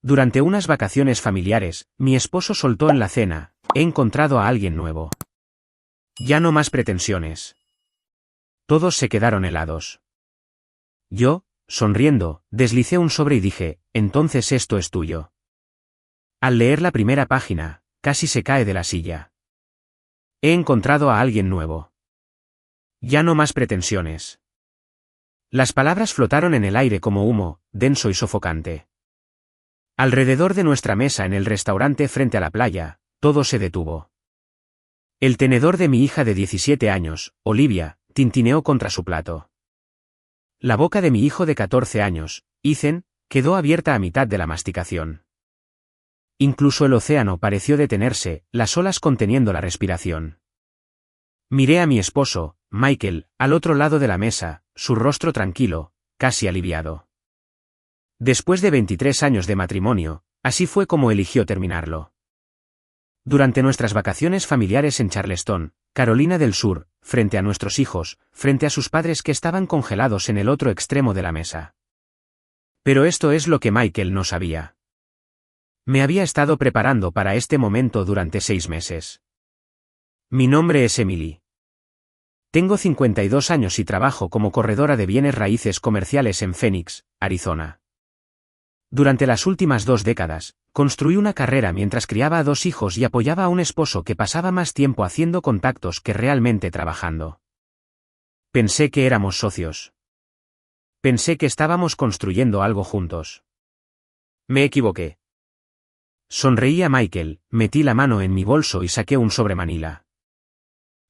Durante unas vacaciones familiares, mi esposo soltó en la cena: he encontrado a alguien nuevo. Ya no más pretensiones. Todos se quedaron helados. Yo, sonriendo, deslicé un sobre y dije: entonces esto es tuyo. Al leer la primera página, casi se cae de la silla. He encontrado a alguien nuevo. Ya no más pretensiones. Las palabras flotaron en el aire como humo, denso y sofocante. Alrededor de nuestra mesa en el restaurante frente a la playa, todo se detuvo. El tenedor de mi hija de 17 años, Olivia, tintineó contra su plato. La boca de mi hijo de 14 años, Ethan, quedó abierta a mitad de la masticación. Incluso el océano pareció detenerse, las olas conteniendo la respiración. Miré a mi esposo, Michael, al otro lado de la mesa, su rostro tranquilo, casi aliviado. Después de 23 años de matrimonio, así fue como eligió terminarlo. Durante nuestras vacaciones familiares en Charleston, Carolina del Sur, frente a nuestros hijos, frente a sus padres que estaban congelados en el otro extremo de la mesa. Pero esto es lo que Michael no sabía. Me había estado preparando para este momento durante 6 meses. Mi nombre es Emily. Tengo 52 años y trabajo como corredora de bienes raíces comerciales en Phoenix, Arizona. Durante las últimas 2 décadas, construí una carrera mientras criaba a 2 hijos y apoyaba a un esposo que pasaba más tiempo haciendo contactos que realmente trabajando. Pensé que éramos socios. Pensé que estábamos construyendo algo juntos. Me equivoqué. Sonreí a Michael, metí la mano en mi bolso y saqué un sobre manila.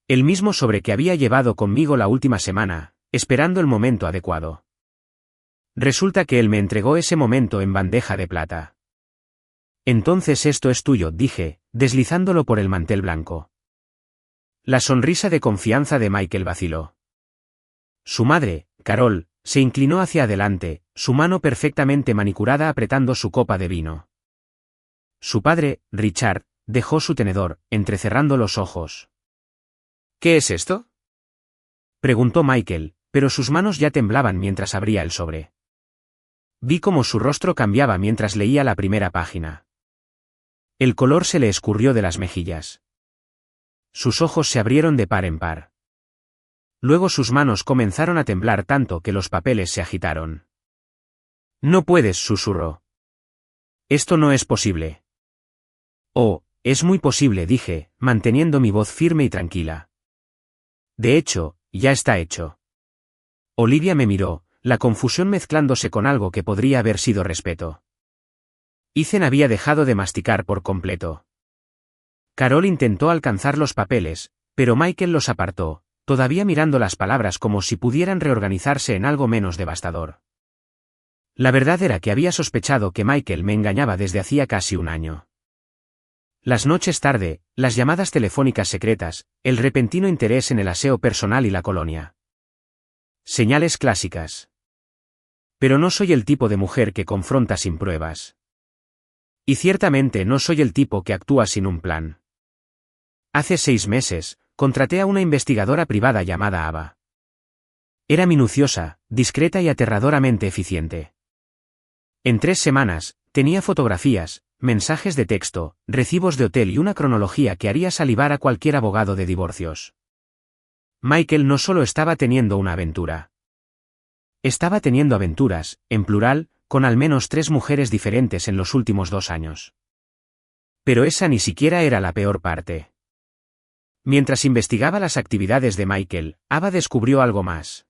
El mismo sobre que había llevado conmigo la última semana, esperando el momento adecuado. Resulta que él me entregó ese momento en bandeja de plata. Entonces esto es tuyo, dije, deslizándolo por el mantel blanco. La sonrisa de confianza de Michael vaciló. Su madre, Carol, se inclinó hacia adelante, su mano perfectamente manicurada apretando su copa de vino. Su padre, Richard, dejó su tenedor, entrecerrando los ojos. ¿Qué es esto?, preguntó Michael, pero sus manos ya temblaban mientras abría el sobre. Vi cómo su rostro cambiaba mientras leía la primera página. El color se le escurrió de las mejillas. Sus ojos se abrieron de par en par. Luego sus manos comenzaron a temblar tanto que los papeles se agitaron. No puedes, susurró. Esto no es posible. Oh, es muy posible, dije, manteniendo mi voz firme y tranquila. De hecho, ya está hecho. Olivia me miró, la confusión mezclándose con algo que podría haber sido respeto. Ethan había dejado de masticar por completo. Carol intentó alcanzar los papeles, pero Michael los apartó, todavía mirando las palabras como si pudieran reorganizarse en algo menos devastador. La verdad era que había sospechado que Michael me engañaba desde hacía casi un año. Las noches tarde, las llamadas telefónicas secretas, el repentino interés en el aseo personal y la colonia. Señales clásicas. Pero no soy el tipo de mujer que confronta sin pruebas. Y ciertamente no soy el tipo que actúa sin un plan. Hace 6 meses, contraté a una investigadora privada llamada Ava. Era minuciosa, discreta y aterradoramente eficiente. En 3 semanas, tenía fotografías, mensajes de texto, recibos de hotel y una cronología que haría salivar a cualquier abogado de divorcios. Michael no solo estaba teniendo una aventura. Estaba teniendo aventuras, en plural, con al menos 3 mujeres diferentes en los últimos 2 años. Pero esa ni siquiera era la peor parte. Mientras investigaba las actividades de Michael, Ava descubrió algo más.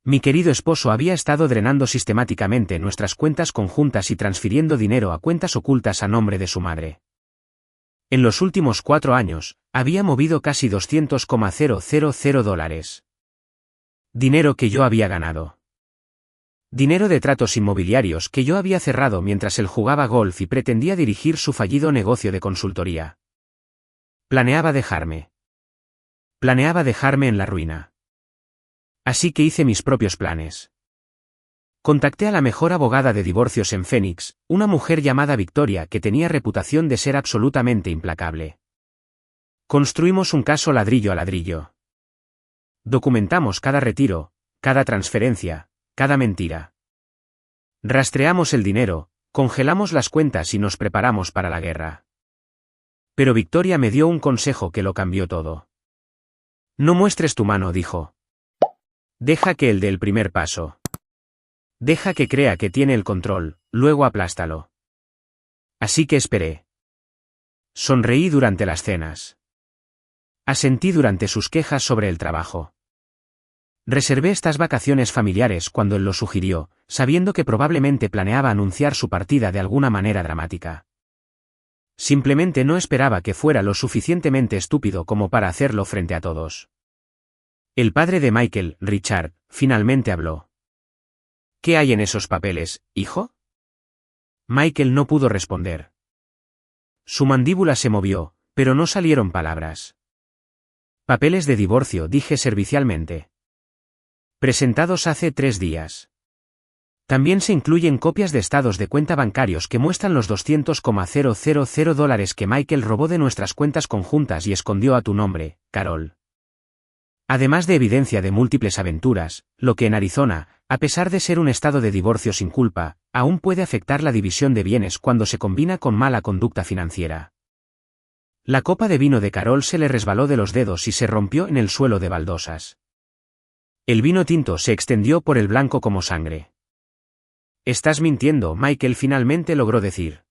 Mi querido esposo había estado drenando sistemáticamente nuestras cuentas conjuntas y transfiriendo dinero a cuentas ocultas a nombre de su madre. En los últimos 4 años, había movido casi $200,000. Dinero que yo había ganado. Dinero de tratos inmobiliarios que yo había cerrado mientras él jugaba golf y pretendía dirigir su fallido negocio de consultoría. Planeaba dejarme. Planeaba dejarme en la ruina. Así que hice mis propios planes. Contacté a la mejor abogada de divorcios en Phoenix, una mujer llamada Victoria que tenía reputación de ser absolutamente implacable. Construimos un caso ladrillo a ladrillo. Documentamos cada retiro, cada transferencia, cada mentira. Rastreamos el dinero, Congelamos las cuentas y nos preparamos para la guerra. Pero Victoria me dio un consejo que lo cambió todo. No muestres tu mano, dijo. Deja que él dé el primer paso. Deja que crea que tiene el control, luego aplástalo. Así que esperé. Sonreí durante las cenas. Asentí durante sus quejas sobre el trabajo. Reservé estas vacaciones familiares cuando él lo sugirió, sabiendo que probablemente planeaba anunciar su partida de alguna manera dramática. Simplemente no esperaba que fuera lo suficientemente estúpido como para hacerlo frente a todos. El padre de Michael, Richard, finalmente habló. ¿Qué hay en esos papeles, hijo? Michael no pudo responder. Su mandíbula se movió, pero no salieron palabras. Papeles de divorcio, dije servicialmente. Presentados hace 3 días. También se incluyen copias de estados de cuenta bancarios que muestran los $200,000 que Michael robó de nuestras cuentas conjuntas y escondió a tu nombre, Carol. Además de evidencia de múltiples aventuras, lo que en Arizona, a pesar de ser un estado de divorcio sin culpa, aún puede afectar la división de bienes cuando se combina con mala conducta financiera. La copa de vino de Carol se le resbaló de los dedos y se rompió en el suelo de baldosas. El vino tinto se extendió por el blanco como sangre. Estás mintiendo, Michael finalmente logró decir.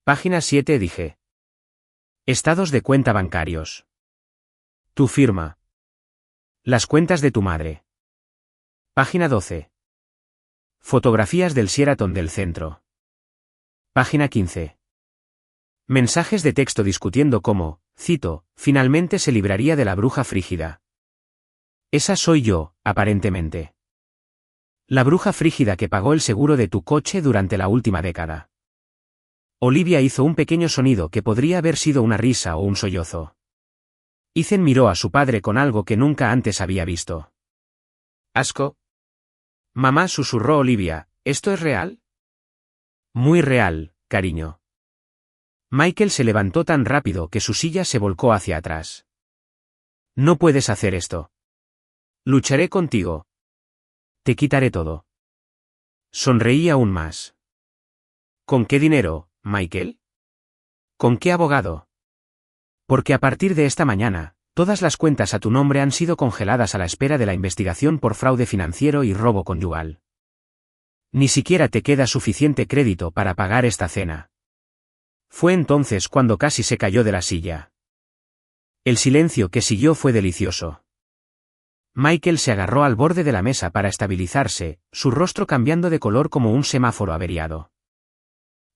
Página 7, dije. Estados de cuenta bancarios. Tu firma. Las cuentas de tu madre. Página 12. Fotografías del Sheraton del centro. Página 15. Mensajes de texto discutiendo cómo, cito, finalmente se libraría de la bruja frígida. Esa soy yo, aparentemente. La bruja frígida que pagó el seguro de tu coche durante la última década. Olivia hizo un pequeño sonido que podría haber sido una risa o un sollozo. Ethan miró a su padre con algo que nunca antes había visto. ¿Asco? Mamá, susurró Olivia, ¿esto es real? Muy real, cariño. Michael se levantó tan rápido que su silla se volcó hacia atrás. No puedes hacer esto. Lucharé contigo. Te quitaré todo. Sonreí aún más. ¿Con qué dinero, Michael? ¿Con qué abogado? Porque a partir de esta mañana, todas las cuentas a tu nombre han sido congeladas a la espera de la investigación por fraude financiero y robo conyugal. Ni siquiera te queda suficiente crédito para pagar esta cena. Fue entonces cuando casi se cayó de la silla. El silencio que siguió fue delicioso. Michael se agarró al borde de la mesa para estabilizarse, su rostro cambiando de color como un semáforo averiado.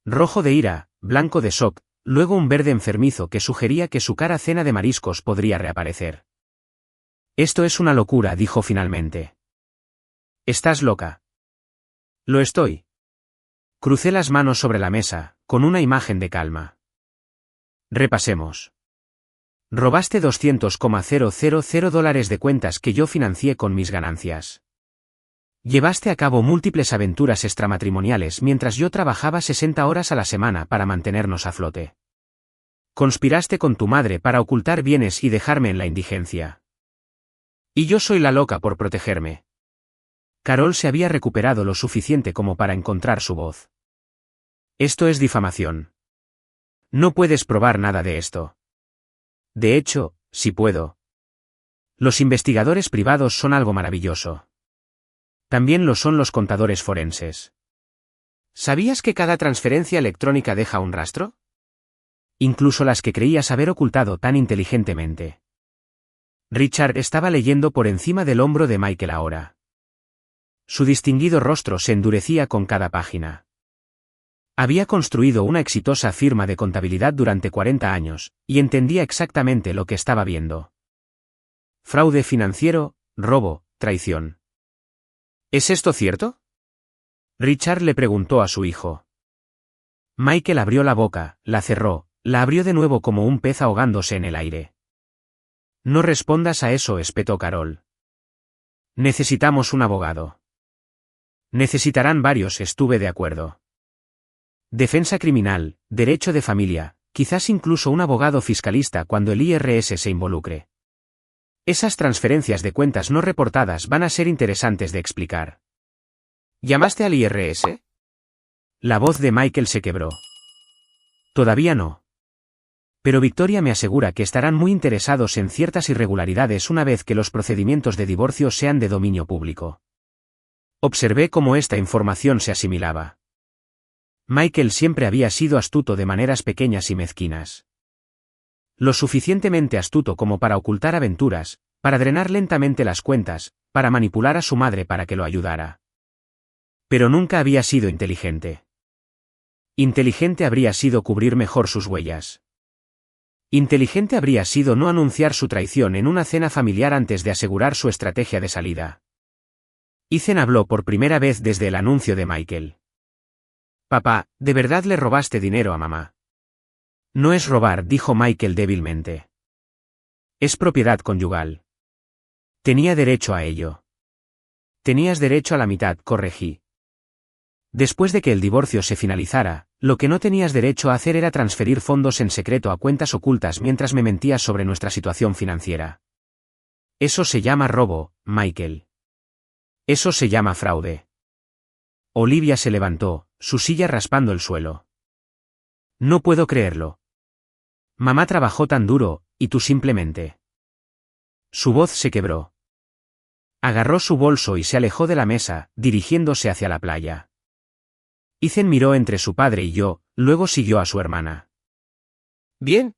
Rojo de ira, blanco de shock, luego un verde enfermizo que sugería que su cara cena de mariscos podría reaparecer. Esto es una locura, dijo finalmente. ¿Estás loca? Lo estoy. Crucé las manos sobre la mesa, con una imagen de calma. Repasemos. Robaste $200,000 de cuentas que yo financié con mis ganancias. Llevaste a cabo múltiples aventuras extramatrimoniales mientras yo trabajaba 60 horas a la semana para mantenernos a flote. Conspiraste con tu madre para ocultar bienes y dejarme en la indigencia. Y yo soy la loca por protegerme. Carol se había recuperado lo suficiente como para encontrar su voz. Esto es difamación. No puedes probar nada de esto. De hecho, sí puedo. Los investigadores privados son algo maravilloso. También lo son los contadores forenses. ¿Sabías que cada transferencia electrónica deja un rastro? Incluso las que creías haber ocultado tan inteligentemente. Richard estaba leyendo por encima del hombro de Michael ahora. Su distinguido rostro se endurecía con cada página. Había construido una exitosa firma de contabilidad durante 40 años, y entendía exactamente lo que estaba viendo. Fraude financiero, robo, traición. ¿Es esto cierto? Richard le preguntó a su hijo. Michael abrió la boca, la cerró, la abrió de nuevo como un pez ahogándose en el aire. No respondas a eso, espetó Carol. Necesitamos un abogado. Necesitarán varios, estuve de acuerdo. Defensa criminal, derecho de familia, quizás incluso un abogado fiscalista cuando el IRS se involucre. Esas transferencias de cuentas no reportadas van a ser interesantes de explicar. ¿Llamaste al IRS? La voz de Michael se quebró. Todavía no. Pero Victoria me asegura que estarán muy interesados en ciertas irregularidades una vez que los procedimientos de divorcio sean de dominio público. Observé cómo esta información se asimilaba. Michael siempre había sido astuto de maneras pequeñas y mezquinas. Lo suficientemente astuto como para ocultar aventuras, para drenar lentamente las cuentas, para manipular a su madre para que lo ayudara. Pero nunca había sido inteligente. Inteligente habría sido cubrir mejor sus huellas. Inteligente habría sido no anunciar su traición en una cena familiar antes de asegurar su estrategia de salida. Ethan habló por primera vez desde el anuncio de Michael. Papá, ¿de verdad le robaste dinero a mamá? No es robar, dijo Michael débilmente. Es propiedad conyugal. Tenía derecho a ello. Tenías derecho a la mitad, corregí. Después de que el divorcio se finalizara, lo que no tenías derecho a hacer era transferir fondos en secreto a cuentas ocultas mientras me mentías sobre nuestra situación financiera. Eso se llama robo, Michael. Eso se llama fraude. Olivia se levantó, su silla raspando el suelo. No puedo creerlo. Mamá trabajó tan duro, y tú simplemente. Su voz se quebró. Agarró su bolso y se alejó de la mesa, dirigiéndose hacia la playa. Ethan miró entre su padre y yo, luego siguió a su hermana. Bien.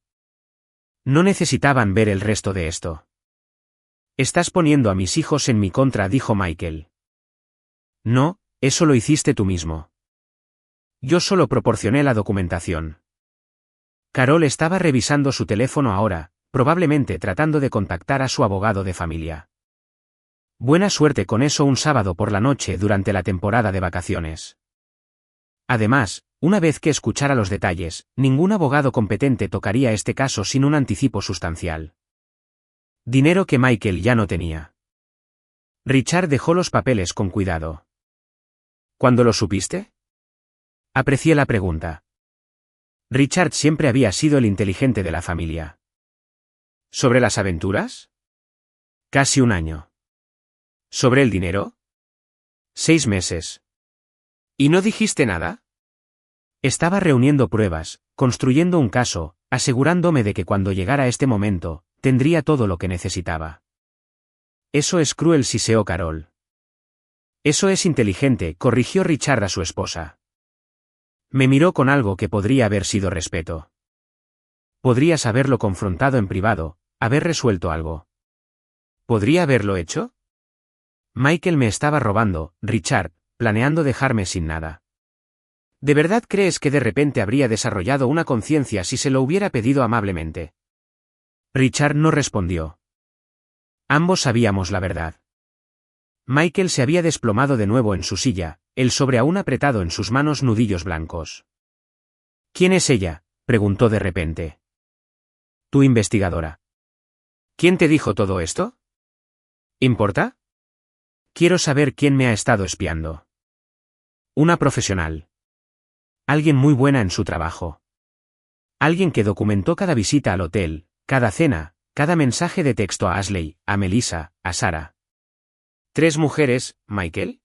No necesitaban ver el resto de esto. Estás poniendo a mis hijos en mi contra, dijo Michael. No, eso lo hiciste tú mismo. Yo solo proporcioné la documentación. Carol estaba revisando su teléfono ahora, probablemente tratando de contactar a su abogado de familia. Buena suerte con eso un sábado por la noche durante la temporada de vacaciones. Además, una vez que escuchara los detalles, ningún abogado competente tocaría este caso sin un anticipo sustancial. Dinero que Michael ya no tenía. Richard dejó los papeles con cuidado. ¿Cuándo lo supiste? Aprecié la pregunta. Richard siempre había sido el inteligente de la familia. ¿Sobre las aventuras? Casi un año. ¿Sobre el dinero? 6 meses. ¿Y no dijiste nada? Estaba reuniendo pruebas, construyendo un caso, asegurándome de que cuando llegara este momento, tendría todo lo que necesitaba. Eso es cruel, siseó Carol. Eso es inteligente, corrigió Richard a su esposa. Me miró con algo que podría haber sido respeto. Podrías haberlo confrontado en privado, haber resuelto algo. ¿Podría haberlo hecho? Michael me estaba robando, Richard, planeando dejarme sin nada. ¿De verdad crees que de repente habría desarrollado una conciencia si se lo hubiera pedido amablemente? Richard no respondió. Ambos sabíamos la verdad. Michael se había desplomado de nuevo en su silla, el sobre aún apretado en sus manos nudillos blancos. ¿Quién es ella?, preguntó de repente. Tu investigadora. ¿Quién te dijo todo esto? ¿Importa? Quiero saber quién me ha estado espiando. Una profesional. Alguien muy buena en su trabajo. Alguien que documentó cada visita al hotel, cada cena, cada mensaje de texto a Ashley, a Melissa, a Sarah. 3 mujeres, Michael.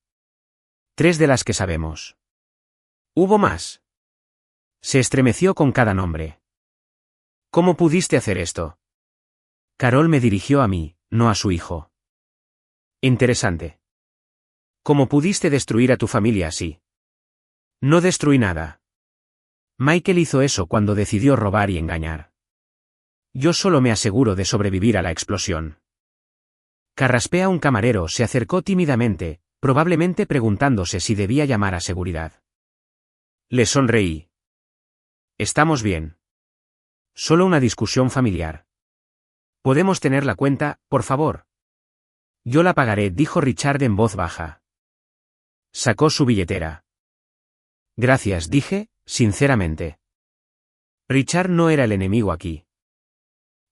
3 de las que sabemos. ¿Hubo más? Se estremeció con cada nombre. ¿Cómo pudiste hacer esto? Carol me dirigió a mí, no a su hijo. Interesante. ¿Cómo pudiste destruir a tu familia así? No destruí nada. Michael hizo eso cuando decidió robar y engañar. Yo solo me aseguro de sobrevivir a la explosión. Carraspea un camarero se acercó tímidamente, probablemente preguntándose si debía llamar a seguridad. Le sonreí. Estamos bien. Solo una discusión familiar. ¿Podemos tener la cuenta, por favor? Yo la pagaré, dijo Richard en voz baja. Sacó su billetera. Gracias, dije, sinceramente. Richard no era el enemigo aquí.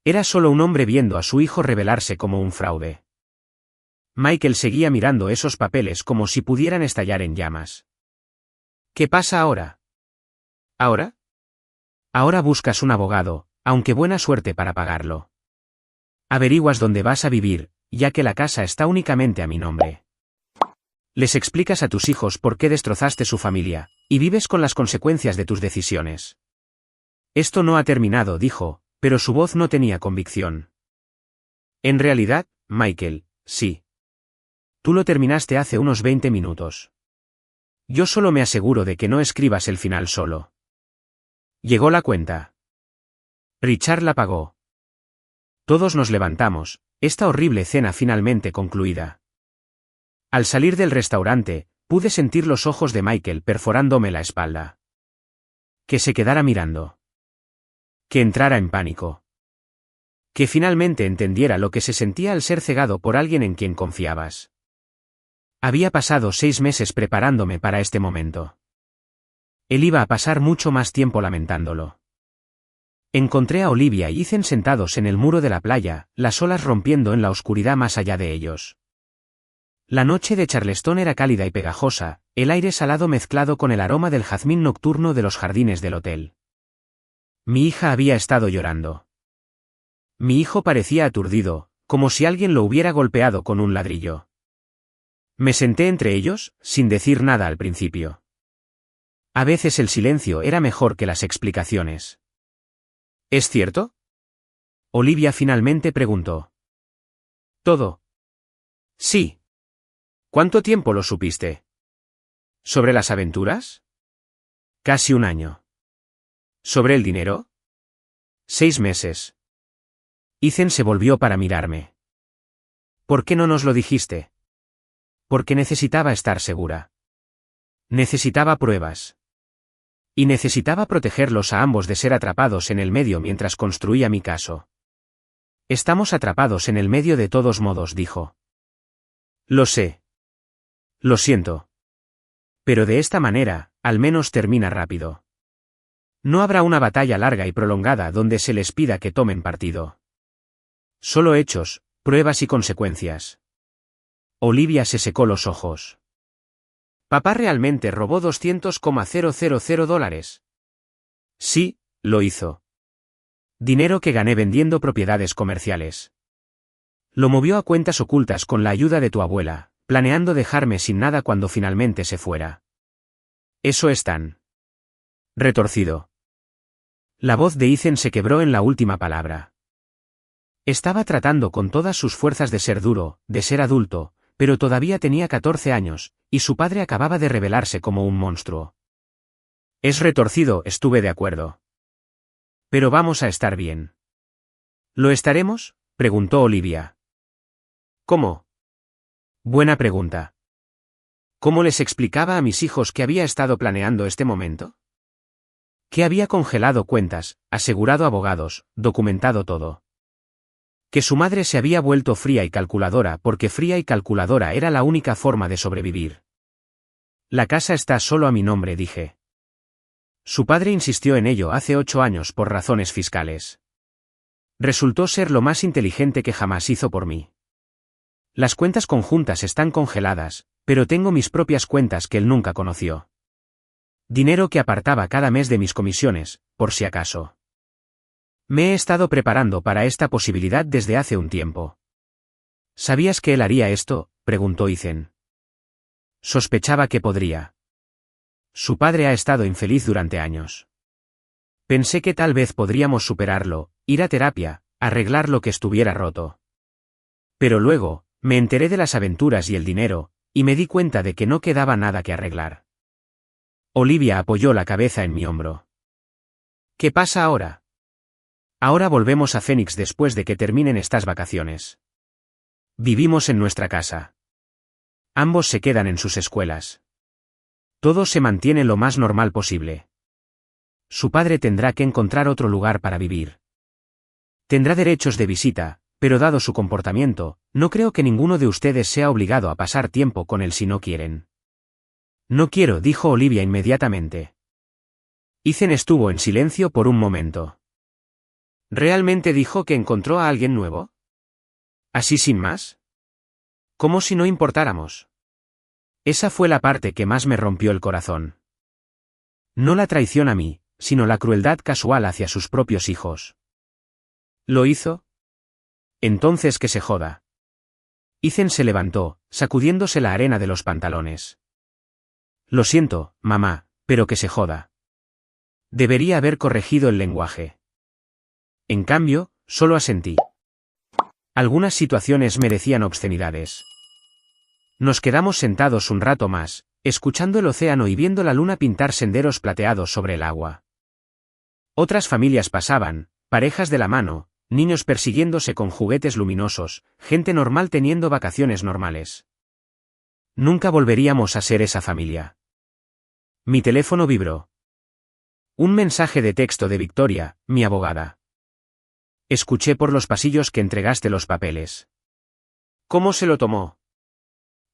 Era solo un hombre viendo a su hijo revelarse como un fraude. Michael seguía mirando esos papeles como si pudieran estallar en llamas. ¿Qué pasa ahora? ¿Ahora? Ahora buscas un abogado, aunque buena suerte para pagarlo. Averiguas dónde vas a vivir, ya que la casa está únicamente a mi nombre. Les explicas a tus hijos por qué destrozaste su familia, Y vives con las consecuencias de tus decisiones. Esto no ha terminado, dijo, pero su voz no tenía convicción. En realidad, Michael, sí. Tú lo terminaste hace unos 20 minutos. Yo solo me aseguro de que no escribas el final solo. Llegó la cuenta. Richard la pagó. Todos nos levantamos, esta horrible cena finalmente concluida. Al salir del restaurante, pude sentir los ojos de Michael perforándome la espalda. Que se quedara mirando. Que entrara en pánico. Que finalmente entendiera lo que se sentía al ser cegado por alguien en quien confiabas. Había pasado 6 meses preparándome para este momento. Él iba a pasar mucho más tiempo lamentándolo. Encontré a Olivia y Ethan sentados en el muro de la playa, las olas rompiendo en la oscuridad más allá de ellos. La noche de Charleston era cálida y pegajosa, el aire salado mezclado con el aroma del jazmín nocturno de los jardines del hotel. Mi hija había estado llorando. Mi hijo parecía aturdido, como si alguien lo hubiera golpeado con un ladrillo. Me senté entre ellos, sin decir nada al principio. A veces el silencio era mejor que las explicaciones. ¿Es cierto? Olivia finalmente preguntó. ¿Todo? Sí. ¿Cuánto tiempo lo supiste? ¿Sobre las aventuras? Casi 1 año. ¿Sobre el dinero? 6 meses. Ethan se volvió para mirarme. ¿Por qué no nos lo dijiste? Porque necesitaba estar segura. Necesitaba pruebas. Y necesitaba protegerlos a ambos de ser atrapados en el medio mientras construía mi caso. Estamos atrapados en el medio de todos modos, dijo. Lo sé. Lo siento. Pero de esta manera, al menos termina rápido. No habrá una batalla larga y prolongada donde se les pida que tomen partido. Solo hechos, pruebas y consecuencias. Olivia se secó los ojos. ¿Papá realmente robó $200,000? Sí, lo hizo. Dinero que gané vendiendo propiedades comerciales. Lo movió a cuentas ocultas con la ayuda de tu abuela, planeando dejarme sin nada cuando finalmente se fuera. Eso es tan retorcido. La voz de Ethan se quebró en la última palabra. Estaba tratando con todas sus fuerzas de ser duro, de ser adulto, pero todavía tenía 14 años, y su padre acababa de revelarse como un monstruo. Es retorcido, estuve de acuerdo. Pero vamos a estar bien. ¿Lo estaremos? Preguntó Olivia. ¿Cómo? Buena pregunta. ¿Cómo les explicaba a mis hijos que había estado planeando este momento? Que había congelado cuentas, asegurado abogados, documentado todo. Que su madre se había vuelto fría y calculadora porque fría y calculadora era la única forma de sobrevivir. La casa está solo a mi nombre, dije. Su padre insistió en ello hace 8 años por razones fiscales. Resultó ser lo más inteligente que jamás hizo por mí. Las cuentas conjuntas están congeladas, pero tengo mis propias cuentas que él nunca conoció. Dinero que apartaba cada mes de mis comisiones, por si acaso. Me he estado preparando para esta posibilidad desde hace un tiempo. ¿Sabías que él haría esto?, preguntó Ethan. Sospechaba que podría. Su padre ha estado infeliz durante años. Pensé que tal vez podríamos superarlo, ir a terapia, arreglar lo que estuviera roto. Pero luego, me enteré de las aventuras y el dinero, y me di cuenta de que no quedaba nada que arreglar. Olivia apoyó la cabeza en mi hombro. ¿Qué pasa ahora? Ahora volvemos a Phoenix después de que terminen estas vacaciones. Vivimos en nuestra casa. Ambos se quedan en sus escuelas. Todo se mantiene lo más normal posible. Su padre tendrá que encontrar otro lugar para vivir. Tendrá derechos de visita, pero dado su comportamiento, no creo que ninguno de ustedes sea obligado a pasar tiempo con él si no quieren. No quiero, dijo Olivia inmediatamente. Ethan estuvo en silencio por un momento. ¿Realmente dijo que encontró a alguien nuevo? ¿Así sin más? Como si no importáramos. Esa fue la parte que más me rompió el corazón. No la traición a mí, sino la crueldad casual hacia sus propios hijos. ¿Lo hizo? Entonces que se joda. Ethan se levantó, sacudiéndose la arena de los pantalones. Lo siento, mamá, Pero que se joda. Debería haber corregido el lenguaje. En cambio, solo asentí. Algunas situaciones merecían obscenidades. Nos quedamos sentados un rato más, escuchando el océano y viendo la luna pintar senderos plateados sobre el agua. Otras familias pasaban, parejas de la mano, niños persiguiéndose con juguetes luminosos, gente normal teniendo vacaciones normales. Nunca volveríamos a ser esa familia. Mi teléfono vibró. Un mensaje de texto de Victoria, mi abogada. Escuché por los pasillos que entregaste los papeles. ¿Cómo se lo tomó?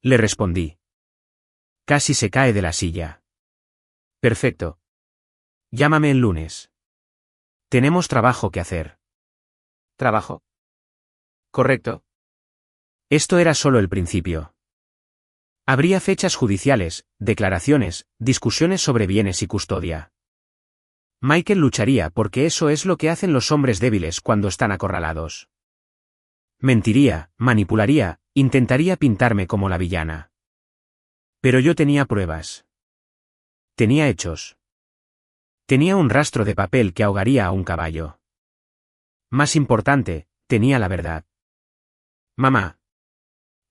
Le respondí. Casi se cae de la silla. Perfecto. Llámame el lunes. Tenemos trabajo que hacer. ¿Trabajo? Correcto. Esto era solo el principio. Habría fechas judiciales, declaraciones, discusiones sobre bienes y custodia. Michael lucharía porque eso es lo que hacen los hombres débiles cuando están acorralados. Mentiría, manipularía, intentaría pintarme como la villana. Pero yo tenía pruebas. Tenía hechos. Tenía un rastro de papel que ahogaría a un caballo. Más importante, tenía la verdad. Mamá.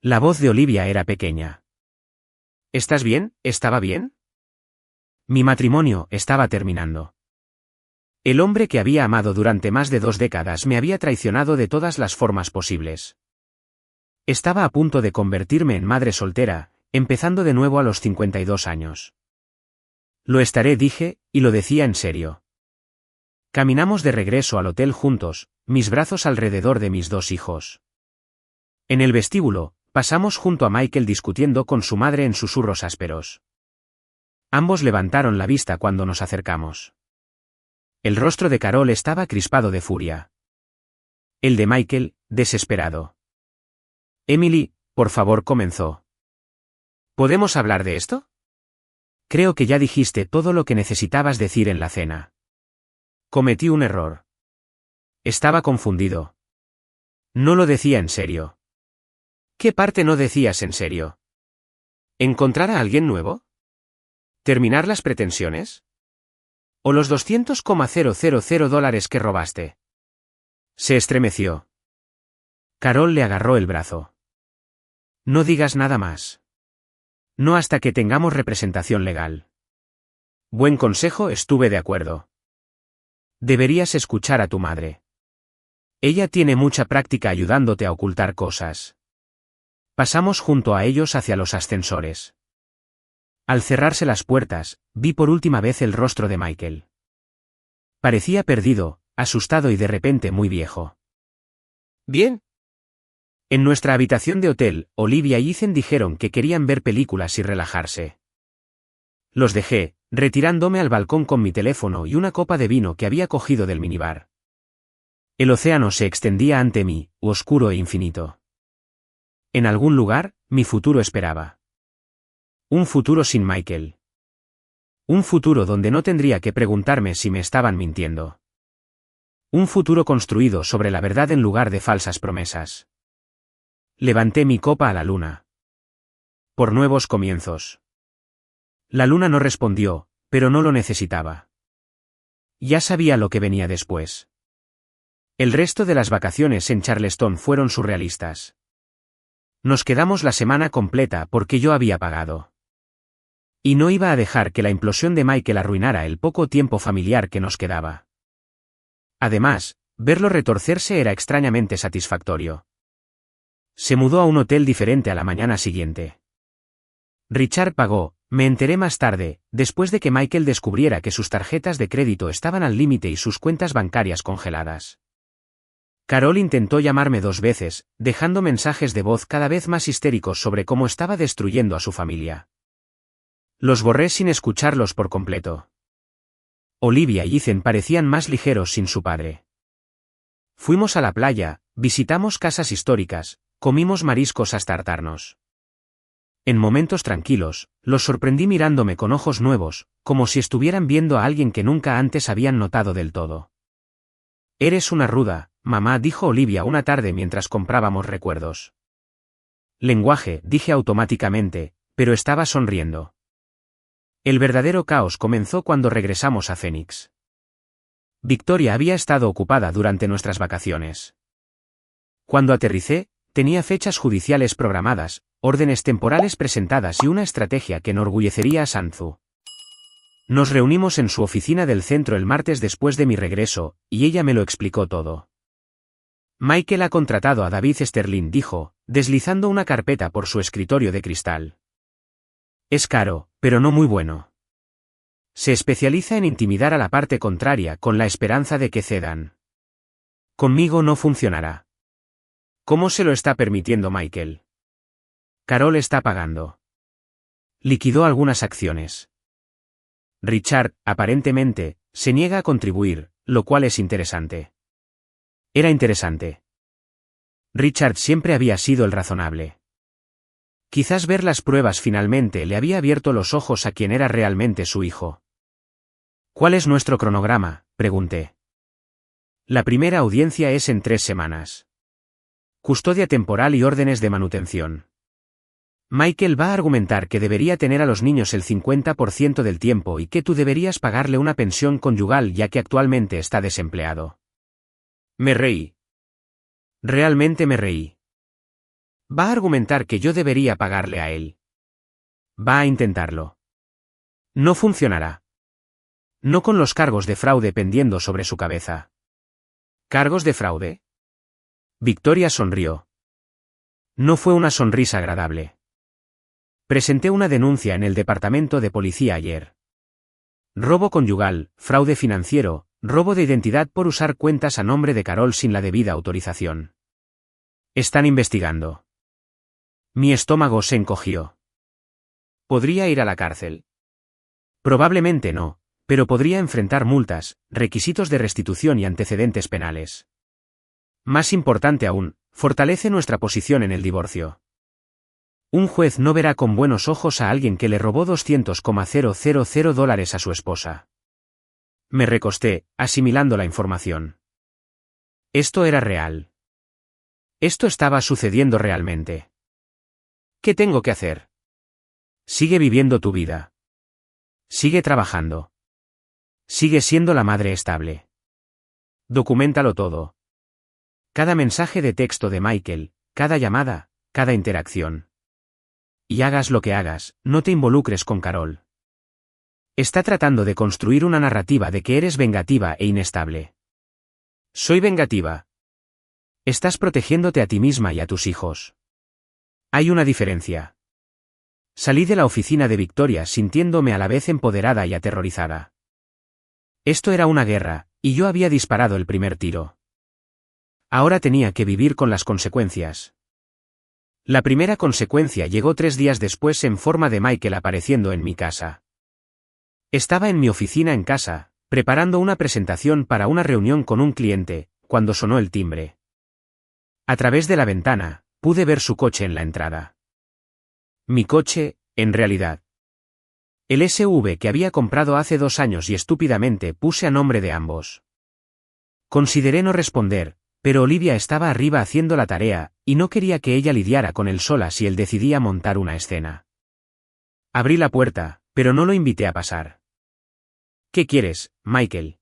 La voz de Olivia era pequeña. ¿Estás bien? ¿Estaba bien? Mi matrimonio estaba terminando. El hombre que había amado durante más de 2 décadas me había traicionado de todas las formas posibles. Estaba a punto de convertirme en madre soltera, empezando de nuevo a los 52 años. Lo estaré, dije, y lo decía en serio. Caminamos de regreso al hotel juntos, mis brazos alrededor de mis 2 hijos. En el vestíbulo, pasamos junto a Michael discutiendo con su madre en susurros ásperos. Ambos levantaron la vista cuando nos acercamos. El rostro de Carol estaba crispado de furia. El de Michael, desesperado. Emily, por favor, comenzó. ¿Podemos hablar de esto? Creo que ya dijiste todo lo que necesitabas decir en la cena. Cometí un error. Estaba confundido. No lo decía en serio. ¿Qué parte no decías en serio? ¿Encontrar a alguien nuevo? ¿Terminar las pretensiones? ¿O los $200,000 que robaste? Se estremeció. Carol le agarró el brazo. No digas nada más. No hasta que tengamos representación legal. Buen consejo, estuve de acuerdo. Deberías escuchar a tu madre. Ella tiene mucha práctica ayudándote a ocultar cosas. Pasamos junto a ellos hacia los ascensores. Al cerrarse las puertas, vi por última vez el rostro de Michael. Parecía perdido, asustado y de repente muy viejo. ¿Bien? En nuestra habitación de hotel, Olivia y Ethan dijeron que querían ver películas y relajarse. Los dejé, retirándome al balcón con mi teléfono y una copa de vino que había cogido del minibar. El océano se extendía ante mí, oscuro e infinito. En algún lugar, mi futuro esperaba. Un futuro sin Michael. Un futuro donde no tendría que preguntarme si me estaban mintiendo. Un futuro construido sobre la verdad en lugar de falsas promesas. Levanté mi copa a la luna. Por nuevos comienzos. La luna no respondió, pero no lo necesitaba. Ya sabía lo que venía después. El resto de las vacaciones en Charleston fueron surrealistas. Nos quedamos la semana completa porque yo había pagado. Y no iba a dejar que la implosión de Michael arruinara el poco tiempo familiar que nos quedaba. Además, verlo retorcerse era extrañamente satisfactorio. Se mudó a un hotel diferente a la mañana siguiente. Richard pagó, me enteré más tarde, después de que Michael descubriera que sus tarjetas de crédito estaban al límite y sus cuentas bancarias congeladas. Carol intentó llamarme 2 veces, dejando mensajes de voz cada vez más histéricos sobre cómo estaba destruyendo a su familia. Los borré sin escucharlos por completo. Olivia y Ethan parecían más ligeros sin su padre. Fuimos a la playa, visitamos casas históricas, comimos mariscos hasta hartarnos. En momentos tranquilos, los sorprendí mirándome con ojos nuevos, como si estuvieran viendo a alguien que nunca antes habían notado del todo. Eres una ruda, mamá, dijo Olivia una tarde mientras comprábamos recuerdos. Lenguaje, dije automáticamente, pero estaba sonriendo. El verdadero caos comenzó cuando regresamos a Phoenix. Victoria había estado ocupada durante nuestras vacaciones. Cuando aterricé, tenía fechas judiciales programadas, órdenes temporales presentadas y una estrategia que enorgullecería a Sanzu. Nos reunimos en su oficina del centro el martes después de mi regreso, y ella me lo explicó todo. Michael ha contratado a David Sterling, dijo, deslizando una carpeta por su escritorio de cristal. Es caro, pero no muy bueno. Se especializa en intimidar a la parte contraria con la esperanza de que cedan. Conmigo no funcionará. ¿Cómo se lo está permitiendo Michael? Carol está pagando. Liquidó algunas acciones. Richard, aparentemente, se niega a contribuir, lo cual es interesante. Era interesante. Richard siempre había sido el razonable. Quizás ver las pruebas finalmente le había abierto los ojos a quien era realmente su hijo. ¿Cuál es nuestro cronograma?, pregunté. La primera audiencia es en 3 semanas. Custodia temporal y órdenes de manutención. Michael va a argumentar que debería tener a los niños el 50% del tiempo y que tú deberías pagarle una pensión conyugal ya que actualmente está desempleado. Me reí. Realmente me reí. Va a argumentar que yo debería pagarle a él. Va a intentarlo. No funcionará. No con los cargos de fraude pendiendo sobre su cabeza. ¿Cargos de fraude? Victoria sonrió. No fue una sonrisa agradable. Presenté una denuncia en el departamento de policía ayer. Robo conyugal, fraude financiero, robo de identidad por usar cuentas a nombre de Carol sin la debida autorización. Están investigando. Mi estómago se encogió. ¿Podría ir a la cárcel? Probablemente no, pero podría enfrentar multas, requisitos de restitución y antecedentes penales. Más importante aún, fortalece nuestra posición en el divorcio. Un juez no verá con buenos ojos a alguien que le robó $200,000 a su esposa. Me recosté, asimilando la información. Esto era real. Esto estaba sucediendo realmente. ¿Qué tengo que hacer? Sigue viviendo tu vida. Sigue trabajando. Sigue siendo la madre estable. Documéntalo todo. Cada mensaje de texto de Michael, cada llamada, cada interacción. Y hagas lo que hagas, no te involucres con Carol. Está tratando de construir una narrativa de que eres vengativa e inestable. Soy vengativa. Estás protegiéndote a ti misma y a tus hijos. Hay una diferencia. Salí de la oficina de Victoria sintiéndome a la vez empoderada y aterrorizada. Esto era una guerra, y yo había disparado el primer tiro. Ahora tenía que vivir con las consecuencias. La primera consecuencia llegó 3 días después en forma de Michael apareciendo en mi casa. Estaba en mi oficina en casa, preparando una presentación para una reunión con un cliente, cuando sonó el timbre. A través de la ventana, pude ver su coche en la entrada. Mi coche, en realidad. El SUV que había comprado hace 2 años y estúpidamente puse a nombre de ambos. Consideré no responder, pero Olivia estaba arriba haciendo la tarea, y no quería que ella lidiara con él sola si él decidía montar una escena. Abrí la puerta, pero no lo invité a pasar. ¿Qué quieres, Michael?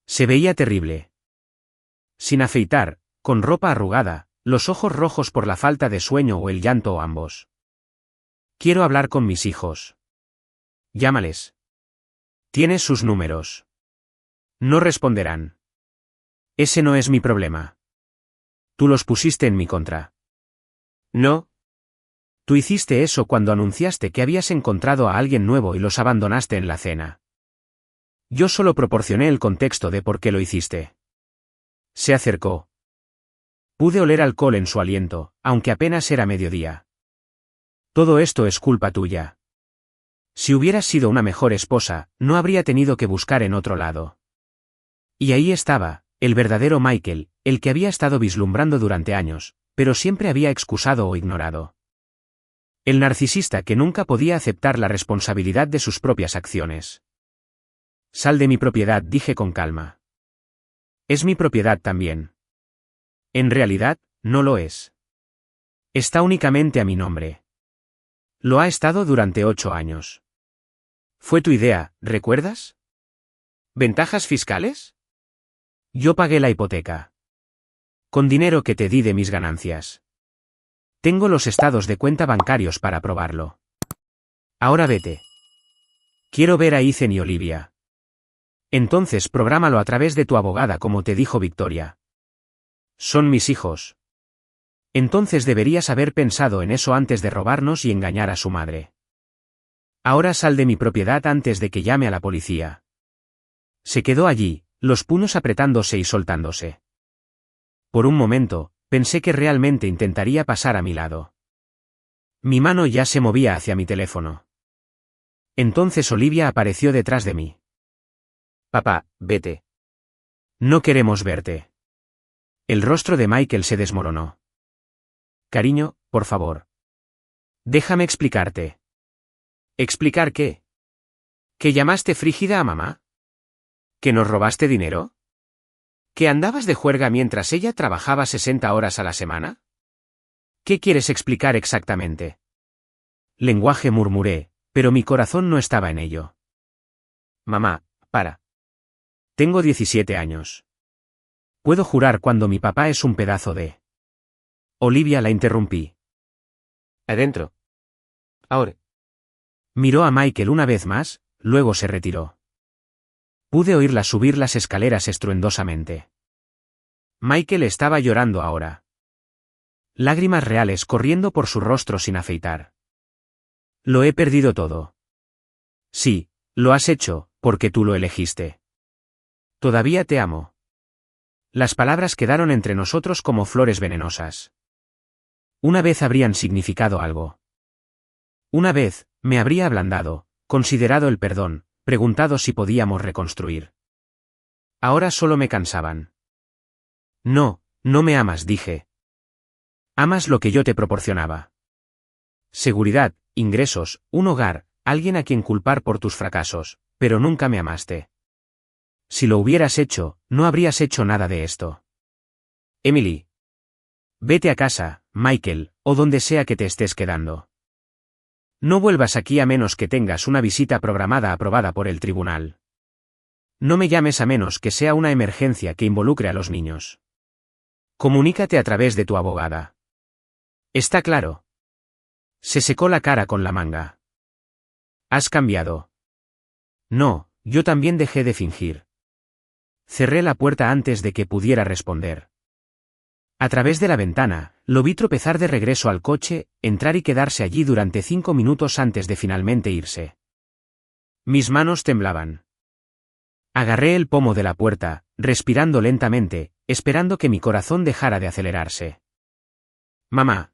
Se veía terrible. Sin afeitar, con ropa arrugada, los ojos rojos por la falta de sueño o el llanto o ambos. Quiero hablar con mis hijos. Llámales. Tienes sus números. No responderán. Ese no es mi problema. Tú los pusiste en mi contra. No. Tú hiciste eso cuando anunciaste que habías encontrado a alguien nuevo y los abandonaste en la cena. Yo solo proporcioné el contexto de por qué lo hiciste. Se acercó. Pude oler alcohol en su aliento, aunque apenas era mediodía. Todo esto es culpa tuya. Si hubieras sido una mejor esposa, no habría tenido que buscar en otro lado. Y ahí estaba, el verdadero Michael, el que había estado vislumbrando durante años, pero siempre había excusado o ignorado. El narcisista que nunca podía aceptar la responsabilidad de sus propias acciones. Sal de mi propiedad, dije con calma. Es mi propiedad también. En realidad, no lo es. Está únicamente a mi nombre. Lo ha estado durante 8 años. Fue tu idea, ¿recuerdas? ¿Ventajas fiscales? Yo pagué la hipoteca. Con dinero que te di de mis ganancias. Tengo los estados de cuenta bancarios para probarlo. Ahora vete. Quiero ver a Ethan y Olivia. Entonces prográmalo a través de tu abogada como te dijo Victoria. Son mis hijos. Entonces deberías haber pensado en eso antes de robarnos y engañar a su madre. Ahora sal de mi propiedad antes de que llame a la policía. Se quedó allí, los puños apretándose y soltándose. Por un momento, pensé que realmente intentaría pasar a mi lado. Mi mano ya se movía hacia mi teléfono. Entonces Olivia apareció detrás de mí. Papá, vete. No queremos verte. El rostro de Michael se desmoronó. Cariño, por favor. Déjame explicarte. ¿Explicar qué? ¿Que llamaste frígida a mamá? ¿Que nos robaste dinero? ¿Que andabas de juerga mientras ella trabajaba 60 horas a la semana? ¿Qué quieres explicar exactamente? Lenguaje murmuré, pero mi corazón no estaba en ello. Mamá, para. Tengo 17 años. Puedo jurar cuando mi papá es un pedazo de... Olivia la interrumpí. Adentro. Ahora. Miró a Michael una vez más, luego se retiró. Pude oírla subir las escaleras estruendosamente. Michael estaba llorando ahora. Lágrimas reales corriendo por su rostro sin afeitar. Lo he perdido todo. Sí, lo has hecho, porque tú lo elegiste. Todavía te amo. Las palabras quedaron entre nosotros como flores venenosas. Una vez habrían significado algo. Una vez, me habría ablandado, considerado el perdón, preguntado si podíamos reconstruir. Ahora solo me cansaban. No, no me amas, dije. Amas lo que yo te proporcionaba. Seguridad, ingresos, un hogar, alguien a quien culpar por tus fracasos, pero nunca me amaste. Si lo hubieras hecho, no habrías hecho nada de esto. Emily. Vete a casa, Michael, o donde sea que te estés quedando. No vuelvas aquí a menos que tengas una visita programada aprobada por el tribunal. No me llames a menos que sea una emergencia que involucre a los niños. Comunícate a través de tu abogada. ¿Está claro? Se secó la cara con la manga. ¿Has cambiado? No, yo también dejé de fingir. Cerré la puerta antes de que pudiera responder. A través de la ventana, lo vi tropezar de regreso al coche, entrar y quedarse allí durante 5 minutos antes de finalmente irse. Mis manos temblaban. Agarré el pomo de la puerta, respirando lentamente, esperando que mi corazón dejara de acelerarse. Mamá.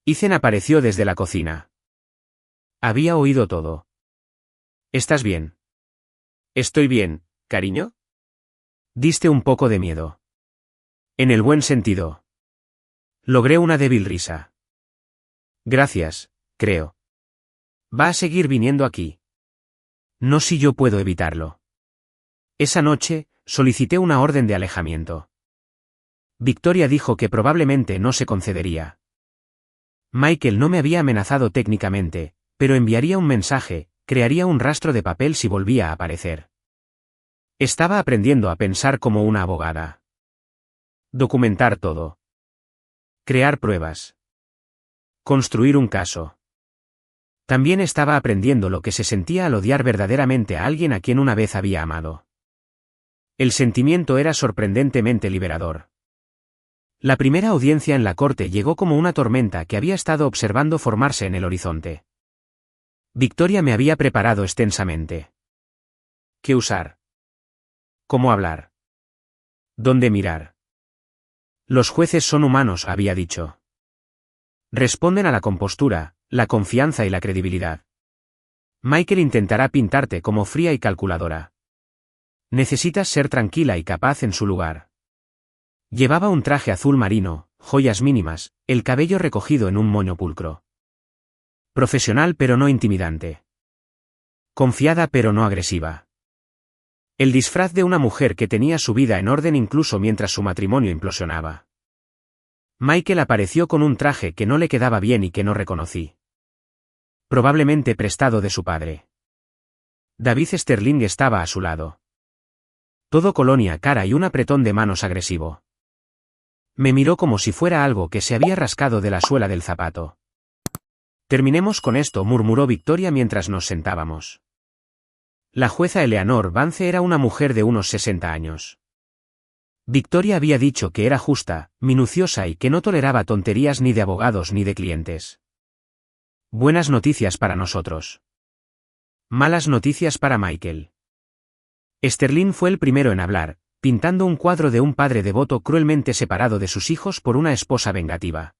Ethan apareció desde la cocina. Había oído todo. ¿Estás bien? Estoy bien, cariño. Diste un poco de miedo. En el buen sentido. Logré una débil risa. Gracias, creo. ¿Va a seguir viniendo aquí? No si yo puedo evitarlo. Esa noche, solicité una orden de alejamiento. Victoria dijo que probablemente no se concedería. Michael no me había amenazado técnicamente, pero enviaría un mensaje, crearía un rastro de papel si volvía a aparecer. Estaba aprendiendo a pensar como una abogada. Documentar todo. Crear pruebas. Construir un caso. También estaba aprendiendo lo que se sentía al odiar verdaderamente a alguien a quien una vez había amado. El sentimiento era sorprendentemente liberador. La primera audiencia en la corte llegó como una tormenta que había estado observando formarse en el horizonte. Victoria me había preparado extensamente. ¿Qué usar? ¿Cómo hablar? ¿Dónde mirar? Los jueces son humanos, había dicho. Responden a la compostura, la confianza y la credibilidad. Michael intentará pintarte como fría y calculadora. Necesitas ser tranquila y capaz en su lugar. Llevaba un traje azul marino, joyas mínimas, el cabello recogido en un moño pulcro. Profesional pero no intimidante. Confiada pero no agresiva. El disfraz de una mujer que tenía su vida en orden incluso mientras su matrimonio implosionaba. Michael apareció con un traje que no le quedaba bien y que no reconocí. Probablemente prestado de su padre. David Sterling estaba a su lado. Todo colonia cara y un apretón de manos agresivo. Me miró como si fuera algo que se había rascado de la suela del zapato. Terminemos con esto, murmuró Victoria mientras nos sentábamos. La jueza Eleanor Vance era una mujer de unos 60 años. Victoria había dicho que era justa, minuciosa y que no toleraba tonterías ni de abogados ni de clientes. Buenas noticias para nosotros. Malas noticias para Michael. Sterling fue el primero en hablar, pintando un cuadro de un padre devoto cruelmente separado de sus hijos por una esposa vengativa.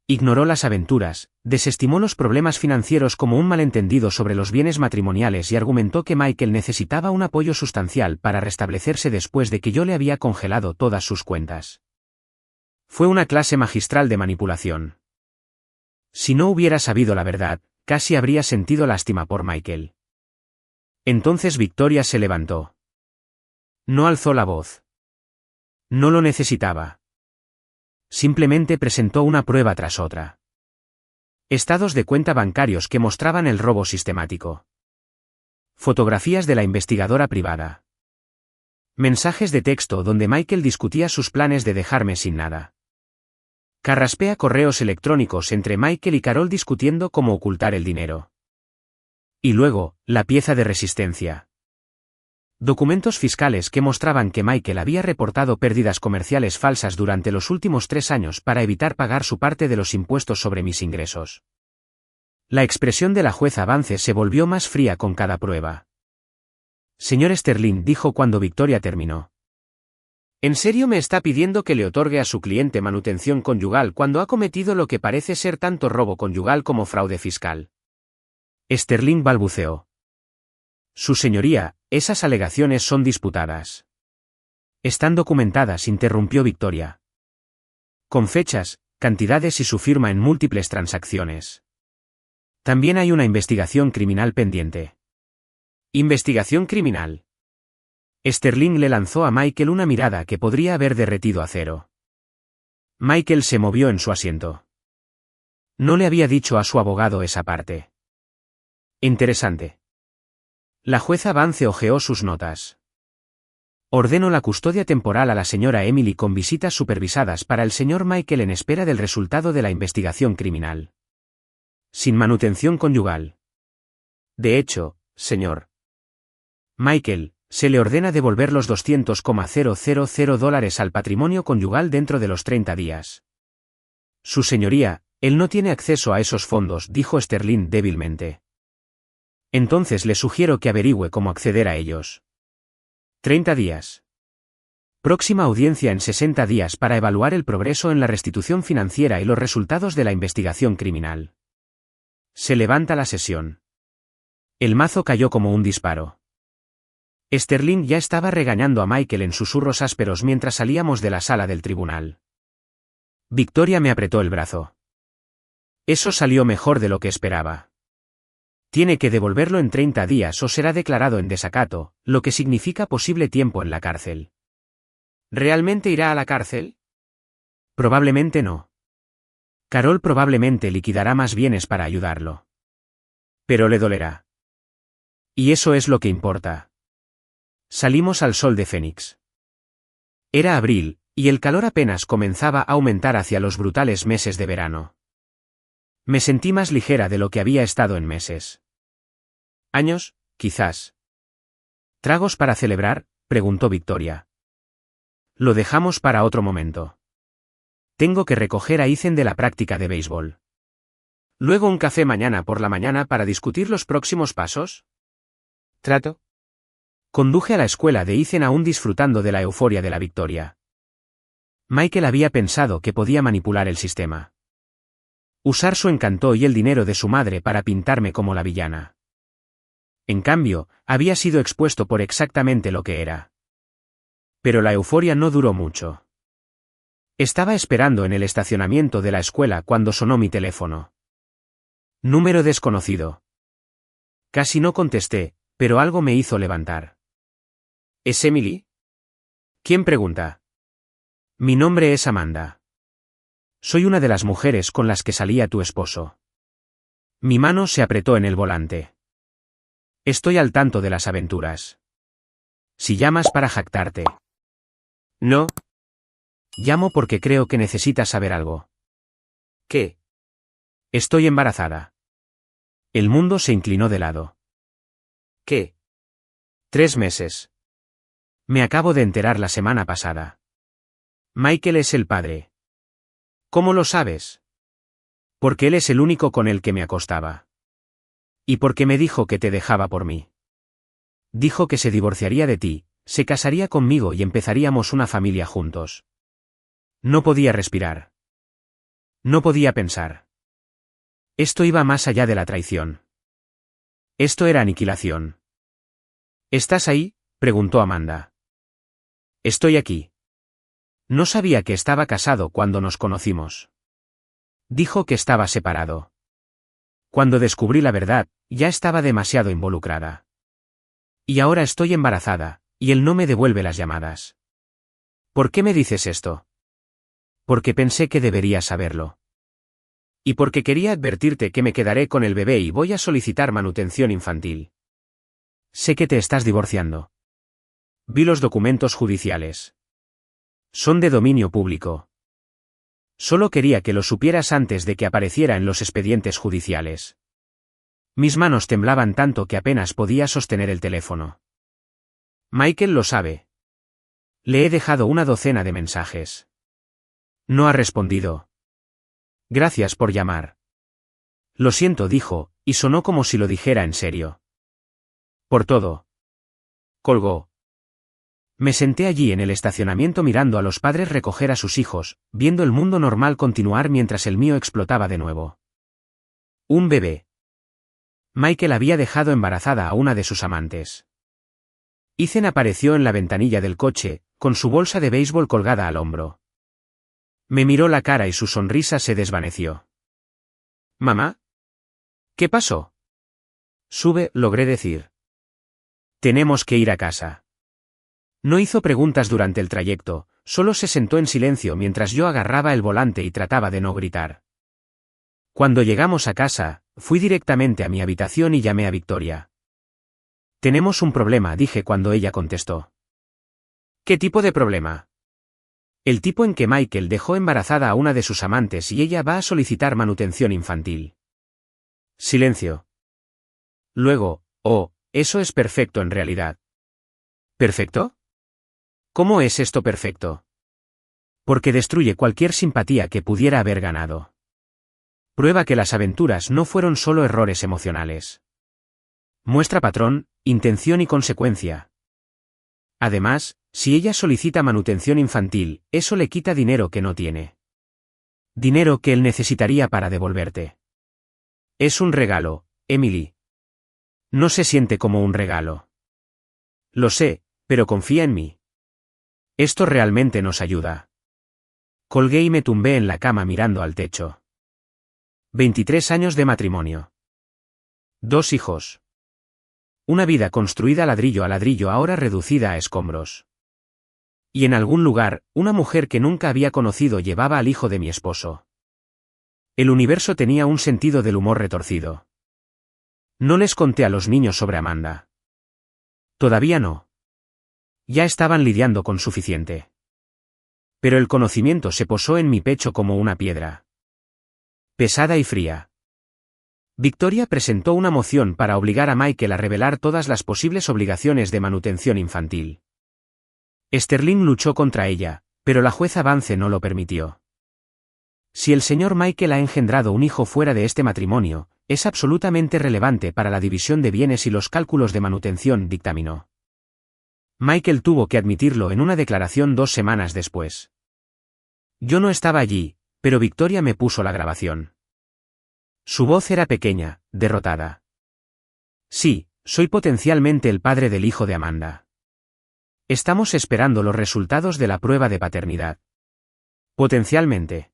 Ignoró las aventuras, desestimó los problemas financieros como un malentendido sobre los bienes matrimoniales y argumentó que Michael necesitaba un apoyo sustancial para restablecerse después de que yo le había congelado todas sus cuentas. Fue una clase magistral de manipulación. Si no hubiera sabido la verdad, casi habría sentido lástima por Michael. Entonces Victoria se levantó. No alzó la voz. No lo necesitaba. Simplemente presentó una prueba tras otra. Estados de cuenta bancarios que mostraban el robo sistemático. Fotografías de la investigadora privada. Mensajes de texto donde Michael discutía sus planes de dejarme sin nada. Carraspea correos electrónicos entre Michael y Carol discutiendo cómo ocultar el dinero. Y luego, la pieza de resistencia. Documentos fiscales que mostraban que Michael había reportado pérdidas comerciales falsas durante los últimos 3 años para evitar pagar su parte de los impuestos sobre mis ingresos. La expresión de la jueza Vance se volvió más fría con cada prueba. Señor Sterling, dijo cuando Victoria terminó. ¿En serio me está pidiendo que le otorgue a su cliente manutención conyugal cuando ha cometido lo que parece ser tanto robo conyugal como fraude fiscal? Sterling balbuceó. Su señoría, esas alegaciones son disputadas. Están documentadas, interrumpió Victoria. Con fechas, cantidades y su firma en múltiples transacciones. También hay una investigación criminal pendiente. ¿Investigación criminal? Sterling le lanzó a Michael una mirada que podría haber derretido acero. Michael se movió en su asiento. No le había dicho a su abogado esa parte. Interesante. La jueza Vance hojeó sus notas. Ordeno la custodia temporal a la señora Emily con visitas supervisadas para el señor Michael en espera del resultado de la investigación criminal. Sin manutención conyugal. De hecho, señor Michael, se le ordena devolver los $200,000 al patrimonio conyugal dentro de los 30 días. Su señoría, él no tiene acceso a esos fondos, dijo Sterling débilmente. Entonces le sugiero que averigüe cómo acceder a ellos. 30 días. Próxima audiencia en 60 días para evaluar el progreso en la restitución financiera y los resultados de la investigación criminal. Se levanta la sesión. El mazo cayó como un disparo. Sterling ya estaba regañando a Michael en susurros ásperos mientras salíamos de la sala del tribunal. Victoria me apretó el brazo. Eso salió mejor de lo que esperaba. Tiene que devolverlo en 30 días o será declarado en desacato, lo que significa posible tiempo en la cárcel. ¿Realmente irá a la cárcel? Probablemente no. Carol probablemente liquidará más bienes para ayudarlo. Pero le dolerá. Y eso es lo que importa. Salimos al sol de Fénix. Era abril, y el calor apenas comenzaba a aumentar hacia los brutales meses de verano. Me sentí más ligera de lo que había estado en meses. Años, quizás. ¿Tragos para celebrar?, preguntó Victoria. Lo dejamos para otro momento. Tengo que recoger a Ethan de la práctica de béisbol. ¿Luego un café mañana por la mañana para discutir los próximos pasos? ¿Trato? Conduje a la escuela de Ethan aún disfrutando de la euforia de la victoria. Michael había pensado que podía manipular el sistema. Usar su encanto y el dinero de su madre para pintarme como la villana. En cambio, había sido expuesto por exactamente lo que era. Pero la euforia no duró mucho. Estaba esperando en el estacionamiento de la escuela cuando sonó mi teléfono. Número desconocido. Casi no contesté, pero algo me hizo levantar. ¿Es Emily? ¿Quién pregunta? Mi nombre es Amanda. Soy una de las mujeres con las que salía tu esposo. Mi mano se apretó en el volante. Estoy al tanto de las aventuras. Si llamas para jactarte. No. Llamo porque creo que necesitas saber algo. ¿Qué? Estoy embarazada. El mundo se inclinó de lado. ¿Qué? 3 meses. Me acabo de enterar la semana pasada. Michael es el padre. ¿Cómo lo sabes? Porque él es el único con el que me acostaba. Y porque me dijo que te dejaba por mí. Dijo que se divorciaría de ti, se casaría conmigo y empezaríamos una familia juntos. No podía respirar. No podía pensar. Esto iba más allá de la traición. Esto era aniquilación. ¿Estás ahí?, preguntó Amanda. Estoy aquí. No sabía que estaba casado cuando nos conocimos. Dijo que estaba separado. Cuando descubrí la verdad, ya estaba demasiado involucrada. Y ahora estoy embarazada, y él no me devuelve las llamadas. ¿Por qué me dices esto? Porque pensé que deberías saberlo. Y porque quería advertirte que me quedaré con el bebé y voy a solicitar manutención infantil. Sé que te estás divorciando. Vi los documentos judiciales. Son de dominio público. Solo quería que lo supieras antes de que apareciera en los expedientes judiciales. Mis manos temblaban tanto que apenas podía sostener el teléfono. Michael lo sabe. Le he dejado una docena de mensajes. No ha respondido. Gracias por llamar. Lo siento, dijo, y sonó como si lo dijera en serio. Por todo. Colgó. Me senté allí en el estacionamiento mirando a los padres recoger a sus hijos, viendo el mundo normal continuar mientras el mío explotaba de nuevo. Un bebé. Michael había dejado embarazada a una de sus amantes. Ethan apareció en la ventanilla del coche, con su bolsa de béisbol colgada al hombro. Me miró la cara y su sonrisa se desvaneció. ¿Mamá? ¿Qué pasó? Sube, logré decir. Tenemos que ir a casa. No hizo preguntas durante el trayecto, solo se sentó en silencio mientras yo agarraba el volante y trataba de no gritar. Cuando llegamos a casa, fui directamente a mi habitación y llamé a Victoria. Tenemos un problema, dije cuando ella contestó. ¿Qué tipo de problema? El tipo en que Michael dejó embarazada a una de sus amantes y ella va a solicitar manutención infantil. Silencio. Luego, eso es perfecto en realidad. ¿Perfecto? ¿Cómo es esto perfecto? Porque destruye cualquier simpatía que pudiera haber ganado. Prueba que las aventuras no fueron solo errores emocionales. Muestra patrón, intención y consecuencia. Además, si ella solicita manutención infantil, eso le quita dinero que no tiene. Dinero que él necesitaría para devolverte. Es un regalo, Emily. No se siente como un regalo. Lo sé, pero confía en mí. Esto realmente nos ayuda. Colgué y me tumbé en la cama mirando al techo. 23 años de matrimonio. 2 hijos. Una vida construida ladrillo a ladrillo ahora reducida a escombros. Y en algún lugar, una mujer que nunca había conocido llevaba al hijo de mi esposo. El universo tenía un sentido del humor retorcido. No les conté a los niños sobre Amanda. Todavía no. Ya estaban lidiando con suficiente. Pero el conocimiento se posó en mi pecho como una piedra. Pesada y fría. Victoria presentó una moción para obligar a Michael a revelar todas las posibles obligaciones de manutención infantil. Sterling luchó contra ella, pero la jueza Vance no lo permitió. Si el señor Michael ha engendrado un hijo fuera de este matrimonio, es absolutamente relevante para la división de bienes y los cálculos de manutención, dictaminó. Michael tuvo que admitirlo en una declaración 2 semanas después. Yo no estaba allí, pero Victoria me puso la grabación. Su voz era pequeña, derrotada. Sí, soy potencialmente el padre del hijo de Amanda. Estamos esperando los resultados de la prueba de paternidad. Potencialmente.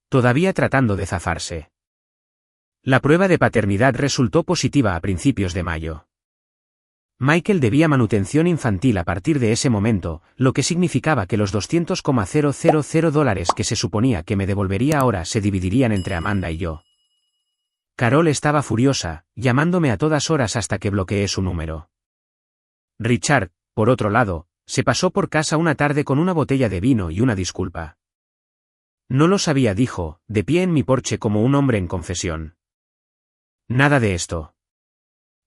Todavía tratando de zafarse. La prueba de paternidad resultó positiva a principios de mayo. Michael debía manutención infantil a partir de ese momento, lo que significaba que los $200,000 que se suponía que me devolvería ahora se dividirían entre Amanda y yo. Carol estaba furiosa, llamándome a todas horas hasta que bloqueé su número. Richard, por otro lado, se pasó por casa una tarde con una botella de vino y una disculpa. No lo sabía, dijo, de pie en mi porche como un hombre en confesión. Nada de esto.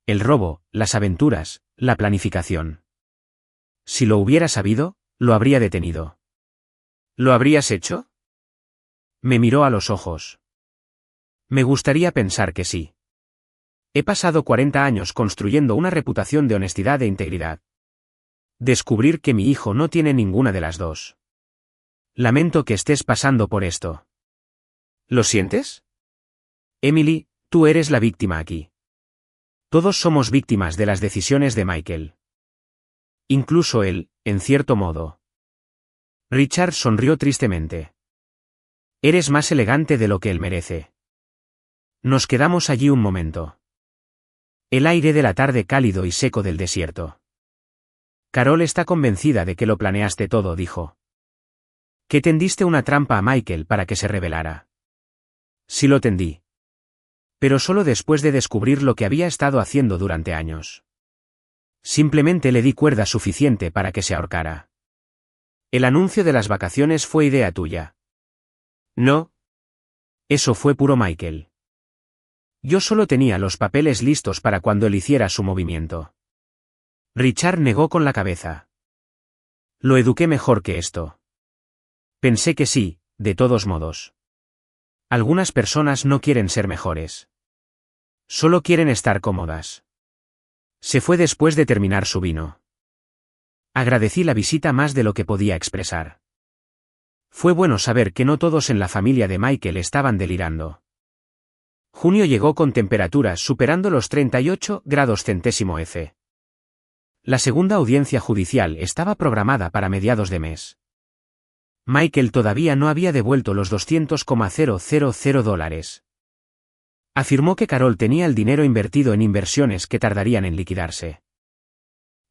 El robo, las aventuras, la planificación. Si lo hubiera sabido, lo habría detenido. ¿Lo habrías hecho? Me miró a los ojos. Me gustaría pensar que sí. He pasado 40 años construyendo una reputación de honestidad e integridad. Descubrir que mi hijo no tiene ninguna de las dos. Lamento que estés pasando por esto. ¿Lo sientes? Emily, tú eres la víctima aquí. Todos somos víctimas de las decisiones de Michael. Incluso él, en cierto modo. Richard sonrió tristemente. Eres más elegante de lo que él merece. Nos quedamos allí un momento. El aire de la tarde cálido y seco del desierto. Carol está convencida de que lo planeaste todo, dijo. Que tendiste una trampa a Michael para que se rebelara. Sí lo tendí. Pero solo después de descubrir lo que había estado haciendo durante años. Simplemente le di cuerda suficiente para que se ahorcara. El anuncio de las vacaciones fue idea tuya. No. Eso fue puro Michael. Yo solo tenía los papeles listos para cuando él hiciera su movimiento. Richard negó con la cabeza. Lo eduqué mejor que esto. Pensé que sí, de todos modos. Algunas personas no quieren ser mejores. Solo quieren estar cómodas. Se fue después de terminar su vino. Agradecí la visita más de lo que podía expresar. Fue bueno saber que no todos en la familia de Michael estaban delirando. Junio llegó con temperaturas superando los 38 grados centésimo F. La segunda audiencia judicial estaba programada para mediados de mes. Michael todavía no había devuelto los $200,000. Afirmó que Carol tenía el dinero invertido en inversiones que tardarían en liquidarse.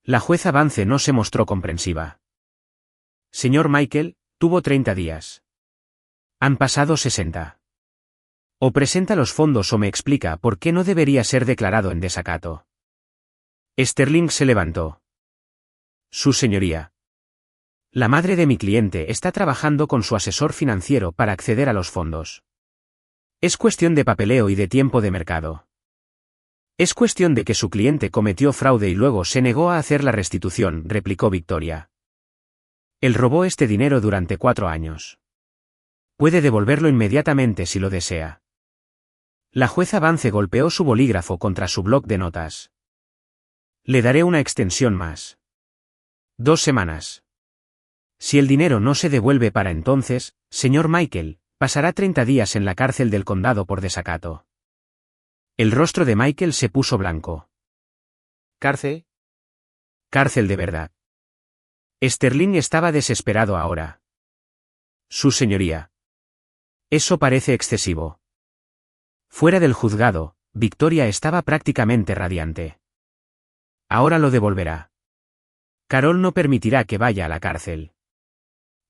La jueza Vance no se mostró comprensiva. Señor Michael, tuvo 30 días. Han pasado 60. O presenta los fondos o me explica por qué no debería ser declarado en desacato. Sterling se levantó. Su señoría. La madre de mi cliente está trabajando con su asesor financiero para acceder a los fondos. Es cuestión de papeleo y de tiempo de mercado. Es cuestión de que su cliente cometió fraude y luego se negó a hacer la restitución, replicó Victoria. Él robó este dinero durante 4 años. Puede devolverlo inmediatamente si lo desea. La jueza Vance golpeó su bolígrafo contra su bloc de notas. Le daré una extensión más. 2 semanas. Si el dinero no se devuelve para entonces, señor Michael, pasará 30 días en la cárcel del condado por desacato. El rostro de Michael se puso blanco. ¿Cárcel? Cárcel de verdad. Sterling estaba desesperado ahora. Su señoría. Eso parece excesivo. Fuera del juzgado, Victoria estaba prácticamente radiante. Ahora lo devolverá. Carol no permitirá que vaya a la cárcel.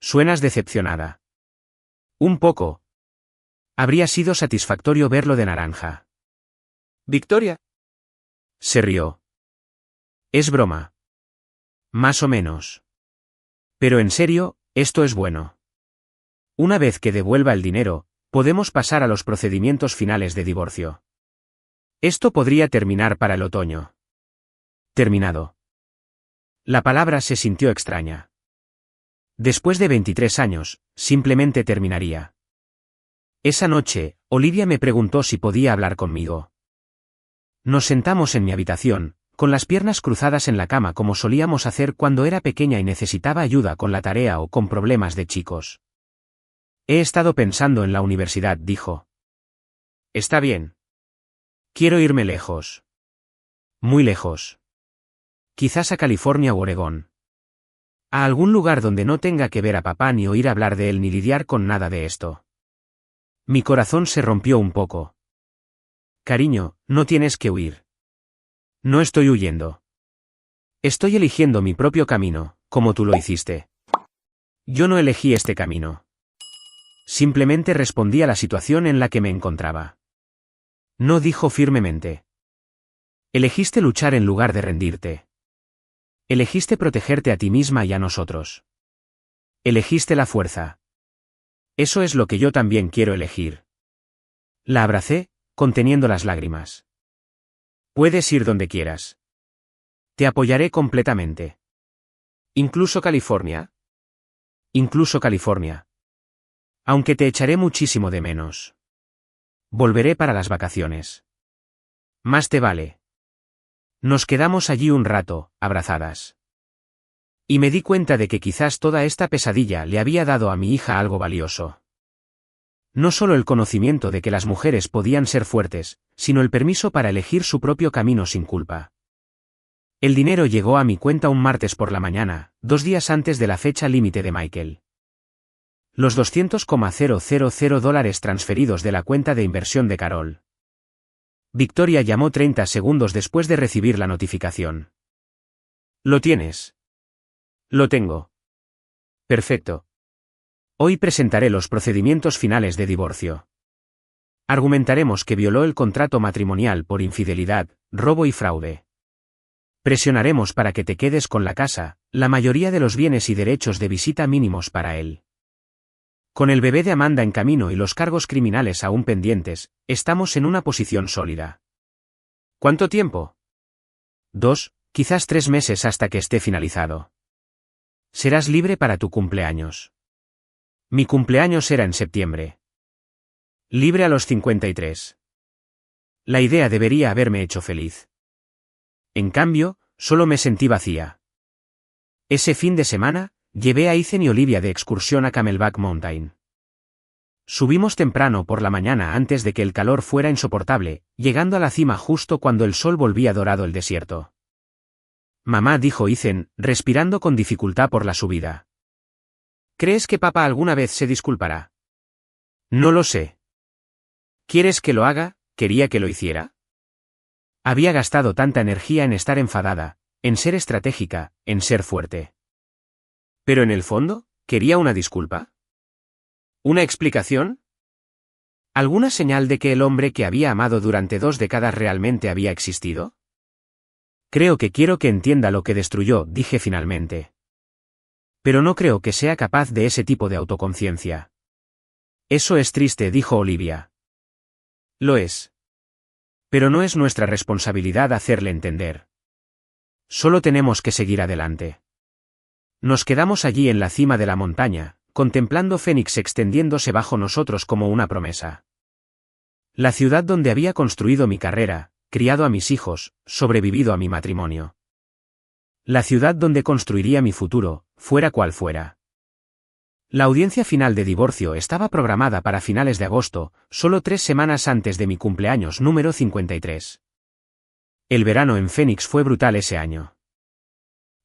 Suenas decepcionada. Un poco. Habría sido satisfactorio verlo de naranja. ¿Victoria? Se rió. Es broma. Más o menos. Pero en serio, esto es bueno. Una vez que devuelva el dinero, podemos pasar a los procedimientos finales de divorcio. Esto podría terminar para el otoño. Terminado. La palabra se sintió extraña. Después de 23 años, simplemente terminaría. Esa noche, Olivia me preguntó si podía hablar conmigo. Nos sentamos en mi habitación, con las piernas cruzadas en la cama como solíamos hacer cuando era pequeña y necesitaba ayuda con la tarea o con problemas de chicos. He estado pensando en la universidad, dijo. Está bien. Quiero irme lejos. Muy lejos. Quizás a California o Oregón. A algún lugar donde no tenga que ver a papá ni oír hablar de él ni lidiar con nada de esto. Mi corazón se rompió un poco. Cariño, no tienes que huir. No estoy huyendo. Estoy eligiendo mi propio camino, como tú lo hiciste. Yo no elegí este camino. Simplemente respondí a la situación en la que me encontraba. No, dijo firmemente. Elegiste luchar en lugar de rendirte. Elegiste protegerte a ti misma y a nosotros. Elegiste la fuerza. Eso es lo que yo también quiero elegir. La abracé, conteniendo las lágrimas. Puedes ir donde quieras. Te apoyaré completamente. ¿Incluso California? Incluso California. Aunque te echaré muchísimo de menos. Volveré para las vacaciones. Más te vale. Nos quedamos allí un rato, abrazadas. Y me di cuenta de que quizás toda esta pesadilla le había dado a mi hija algo valioso. No solo el conocimiento de que las mujeres podían ser fuertes, sino el permiso para elegir su propio camino sin culpa. El dinero llegó a mi cuenta un martes por la mañana, 2 días antes de la fecha límite de Michael. Los $200,000 transferidos de la cuenta de inversión de Carol. Victoria llamó 30 segundos después de recibir la notificación. ¿Lo tienes? Lo tengo. Perfecto. Hoy presentaré los procedimientos finales de divorcio. Argumentaremos que violó el contrato matrimonial por infidelidad, robo y fraude. Presionaremos para que te quedes con la casa, la mayoría de los bienes y derechos de visita mínimos para él. Con el bebé de Amanda en camino y los cargos criminales aún pendientes, estamos en una posición sólida. ¿Cuánto tiempo? 2, quizás 3 meses hasta que esté finalizado. Serás libre para tu cumpleaños. Mi cumpleaños era en septiembre. Libre a los 53. La idea debería haberme hecho feliz. En cambio, solo me sentí vacía. Ese fin de semana, llevé a Ethan y Olivia de excursión a Camelback Mountain. Subimos temprano por la mañana antes de que el calor fuera insoportable, llegando a la cima justo cuando el sol volvía dorado el desierto. Mamá, dijo Ethan, respirando con dificultad por la subida. ¿Crees que papá alguna vez se disculpará? No lo sé. ¿Quieres que lo haga? ¿Quería que lo hiciera? Había gastado tanta energía en estar enfadada, en ser estratégica, en ser fuerte. Pero en el fondo, ¿quería una disculpa? ¿Una explicación? ¿Alguna señal de que el hombre que había amado durante 2 décadas realmente había existido? Creo que quiero que entienda lo que destruyó, dije finalmente. Pero no creo que sea capaz de ese tipo de autoconciencia. Eso es triste, dijo Olivia. Lo es. Pero no es nuestra responsabilidad hacerle entender. Solo tenemos que seguir adelante. Nos quedamos allí en la cima de la montaña, contemplando Phoenix extendiéndose bajo nosotros como una promesa. La ciudad donde había construido mi carrera, criado a mis hijos, sobrevivido a mi matrimonio. La ciudad donde construiría mi futuro, fuera cual fuera. La audiencia final de divorcio estaba programada para finales de agosto, solo 3 semanas antes de mi cumpleaños número 53. El verano en Phoenix fue brutal ese año.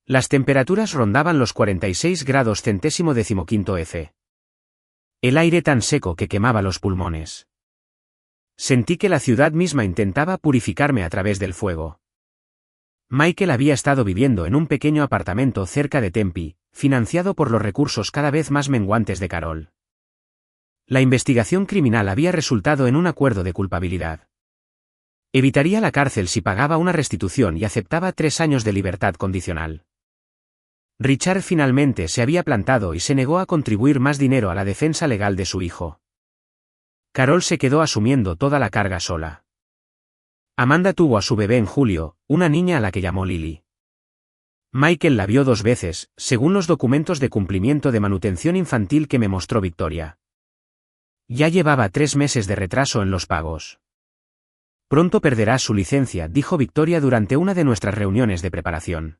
Las temperaturas rondaban los 46 grados centésimo decimoquinto F. El aire tan seco que quemaba los pulmones. Sentí que la ciudad misma intentaba purificarme a través del fuego. Michael había estado viviendo en un pequeño apartamento cerca de Tempe, financiado por los recursos cada vez más menguantes de Carol. La investigación criminal había resultado en un acuerdo de culpabilidad. Evitaría la cárcel si pagaba una restitución y aceptaba 3 años de libertad condicional. Richard finalmente se había plantado y se negó a contribuir más dinero a la defensa legal de su hijo. Carol se quedó asumiendo toda la carga sola. Amanda tuvo a su bebé en julio, una niña a la que llamó Lily. Michael la vio 2 veces, según los documentos de cumplimiento de manutención infantil que me mostró Victoria. Ya llevaba 3 meses de retraso en los pagos. Pronto perderá su licencia, dijo Victoria durante una de nuestras reuniones de preparación.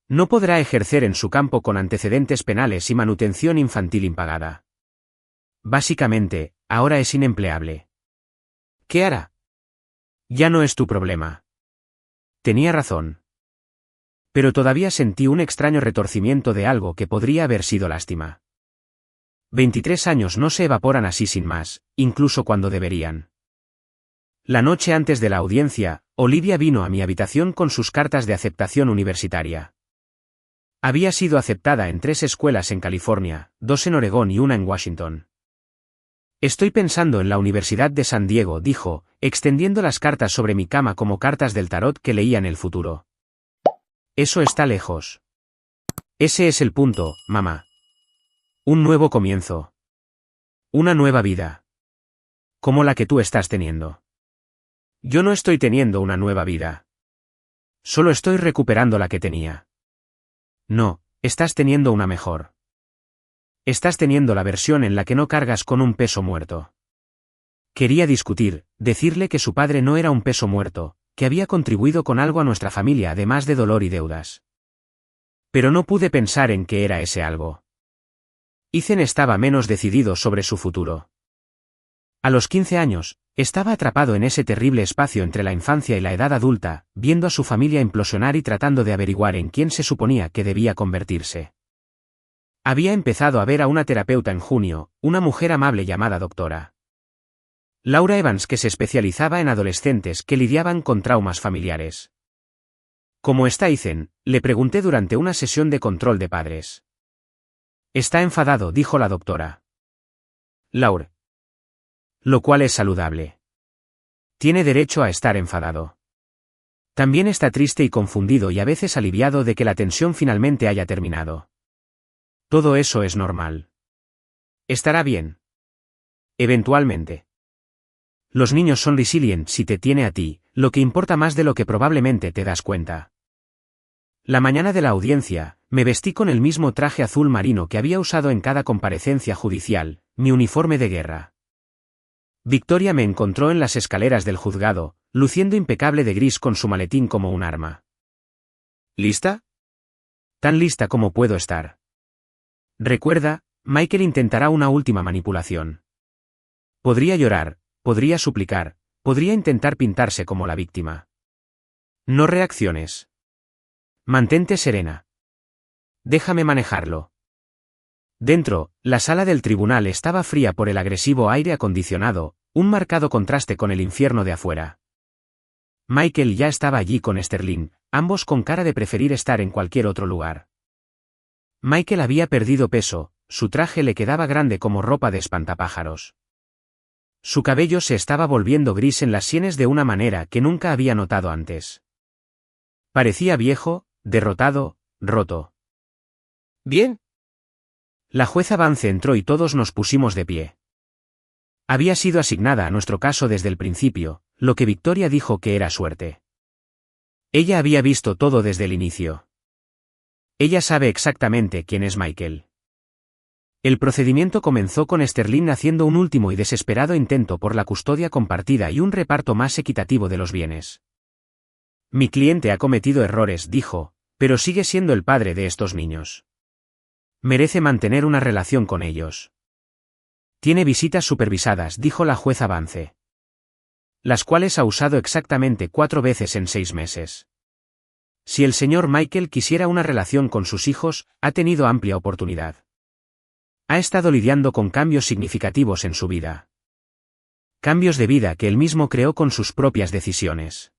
No podrá ejercer en su campo con antecedentes penales y manutención infantil impagada. Básicamente, ahora es inempleable. ¿Qué hará? Ya no es tu problema. Tenía razón. Pero todavía sentí un extraño retorcimiento de algo que podría haber sido lástima. 23 años no se evaporan así sin más, incluso cuando deberían. La noche antes de la audiencia, Olivia vino a mi habitación con sus cartas de aceptación universitaria. Había sido aceptada en 3 escuelas en California, 2 en Oregón y 1 en Washington. Estoy pensando en la Universidad de San Diego, dijo, extendiendo las cartas sobre mi cama como cartas del tarot que leían el futuro. Eso está lejos. Ese es el punto, mamá. Un nuevo comienzo. Una nueva vida. Como la que tú estás teniendo. Yo no estoy teniendo una nueva vida. Solo estoy recuperando la que tenía. No, estás teniendo una mejor. Estás teniendo la versión en la que no cargas con un peso muerto. Quería discutir, decirle que su padre no era un peso muerto, que había contribuido con algo a nuestra familia además de dolor y deudas. Pero no pude pensar en qué era ese algo. Ethan estaba menos decidido sobre su futuro. A los 15 años, estaba atrapado en ese terrible espacio entre la infancia y la edad adulta, viendo a su familia implosionar y tratando de averiguar en quién se suponía que debía convertirse. Había empezado a ver a una terapeuta en junio, una mujer amable llamada doctora Laura Evans, que se especializaba en adolescentes que lidiaban con traumas familiares. ¿Cómo está Ethan?, le pregunté durante una sesión de control de padres. Está enfadado, dijo la doctora Laura. Lo cual es saludable. Tiene derecho a estar enfadado. También está triste y confundido y a veces aliviado de que la tensión finalmente haya terminado. Todo eso es normal. Estará bien. Eventualmente. Los niños son resilient si te tiene a ti, lo que importa más de lo que probablemente te das cuenta. La mañana de la audiencia, me vestí con el mismo traje azul marino que había usado en cada comparecencia judicial, mi uniforme de guerra. Victoria me encontró en las escaleras del juzgado, luciendo impecable de gris con su maletín como un arma. ¿Lista? Tan lista como puedo estar. Recuerda, Michael intentará una última manipulación. Podría llorar, podría suplicar, podría intentar pintarse como la víctima. No reacciones. Mantente serena. Déjame manejarlo. Dentro, la sala del tribunal estaba fría por el agresivo aire acondicionado, un marcado contraste con el infierno de afuera. Michael ya estaba allí con Sterling, ambos con cara de preferir estar en cualquier otro lugar. Michael había perdido peso, su traje le quedaba grande como ropa de espantapájaros. Su cabello se estaba volviendo gris en las sienes de una manera que nunca había notado antes. Parecía viejo, derrotado, roto. ¿Bien? La jueza Vance entró y todos nos pusimos de pie. Había sido asignada a nuestro caso desde el principio, lo que Victoria dijo que era suerte. Ella había visto todo desde el inicio. Ella sabe exactamente quién es Michael. El procedimiento comenzó con Sterling haciendo un último y desesperado intento por la custodia compartida y un reparto más equitativo de los bienes. Mi cliente ha cometido errores, dijo, pero sigue siendo el padre de estos niños. Merece mantener una relación con ellos. Tiene visitas supervisadas, dijo la jueza Vance. Las cuales ha usado exactamente 4 veces en 6 meses. Si el señor Michael quisiera una relación con sus hijos, ha tenido amplia oportunidad. Ha estado lidiando con cambios significativos en su vida. Cambios de vida que él mismo creó con sus propias decisiones.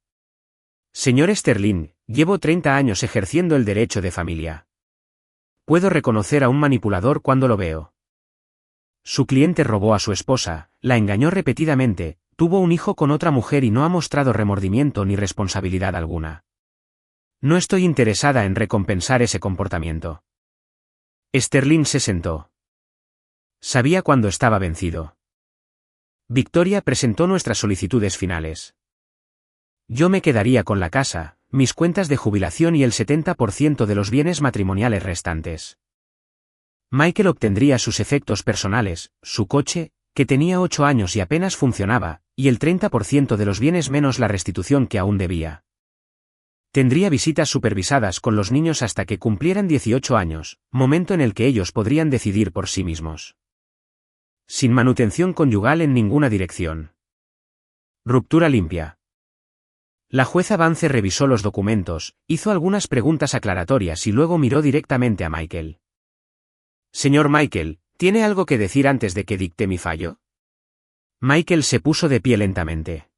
Señor Sterling, llevo 30 años ejerciendo el derecho de familia. Puedo reconocer a un manipulador cuando lo veo. Su cliente robó a su esposa, la engañó repetidamente, tuvo un hijo con otra mujer y no ha mostrado remordimiento ni responsabilidad alguna. No estoy interesada en recompensar ese comportamiento. Sterling se sentó. Sabía cuándo estaba vencido. Victoria presentó nuestras solicitudes finales. Yo me quedaría con la casa, mis cuentas de jubilación y el 70% de los bienes matrimoniales restantes. Michael obtendría sus efectos personales, su coche, que tenía 8 años y apenas funcionaba, y el 30% de los bienes menos la restitución que aún debía. Tendría visitas supervisadas con los niños hasta que cumplieran 18 años, momento en el que ellos podrían decidir por sí mismos. Sin manutención conyugal en ninguna dirección. Ruptura limpia. La jueza Vance revisó los documentos, hizo algunas preguntas aclaratorias y luego miró directamente a Michael. Señor Michael, ¿tiene algo que decir antes de que dicte mi fallo? Michael se puso de pie lentamente.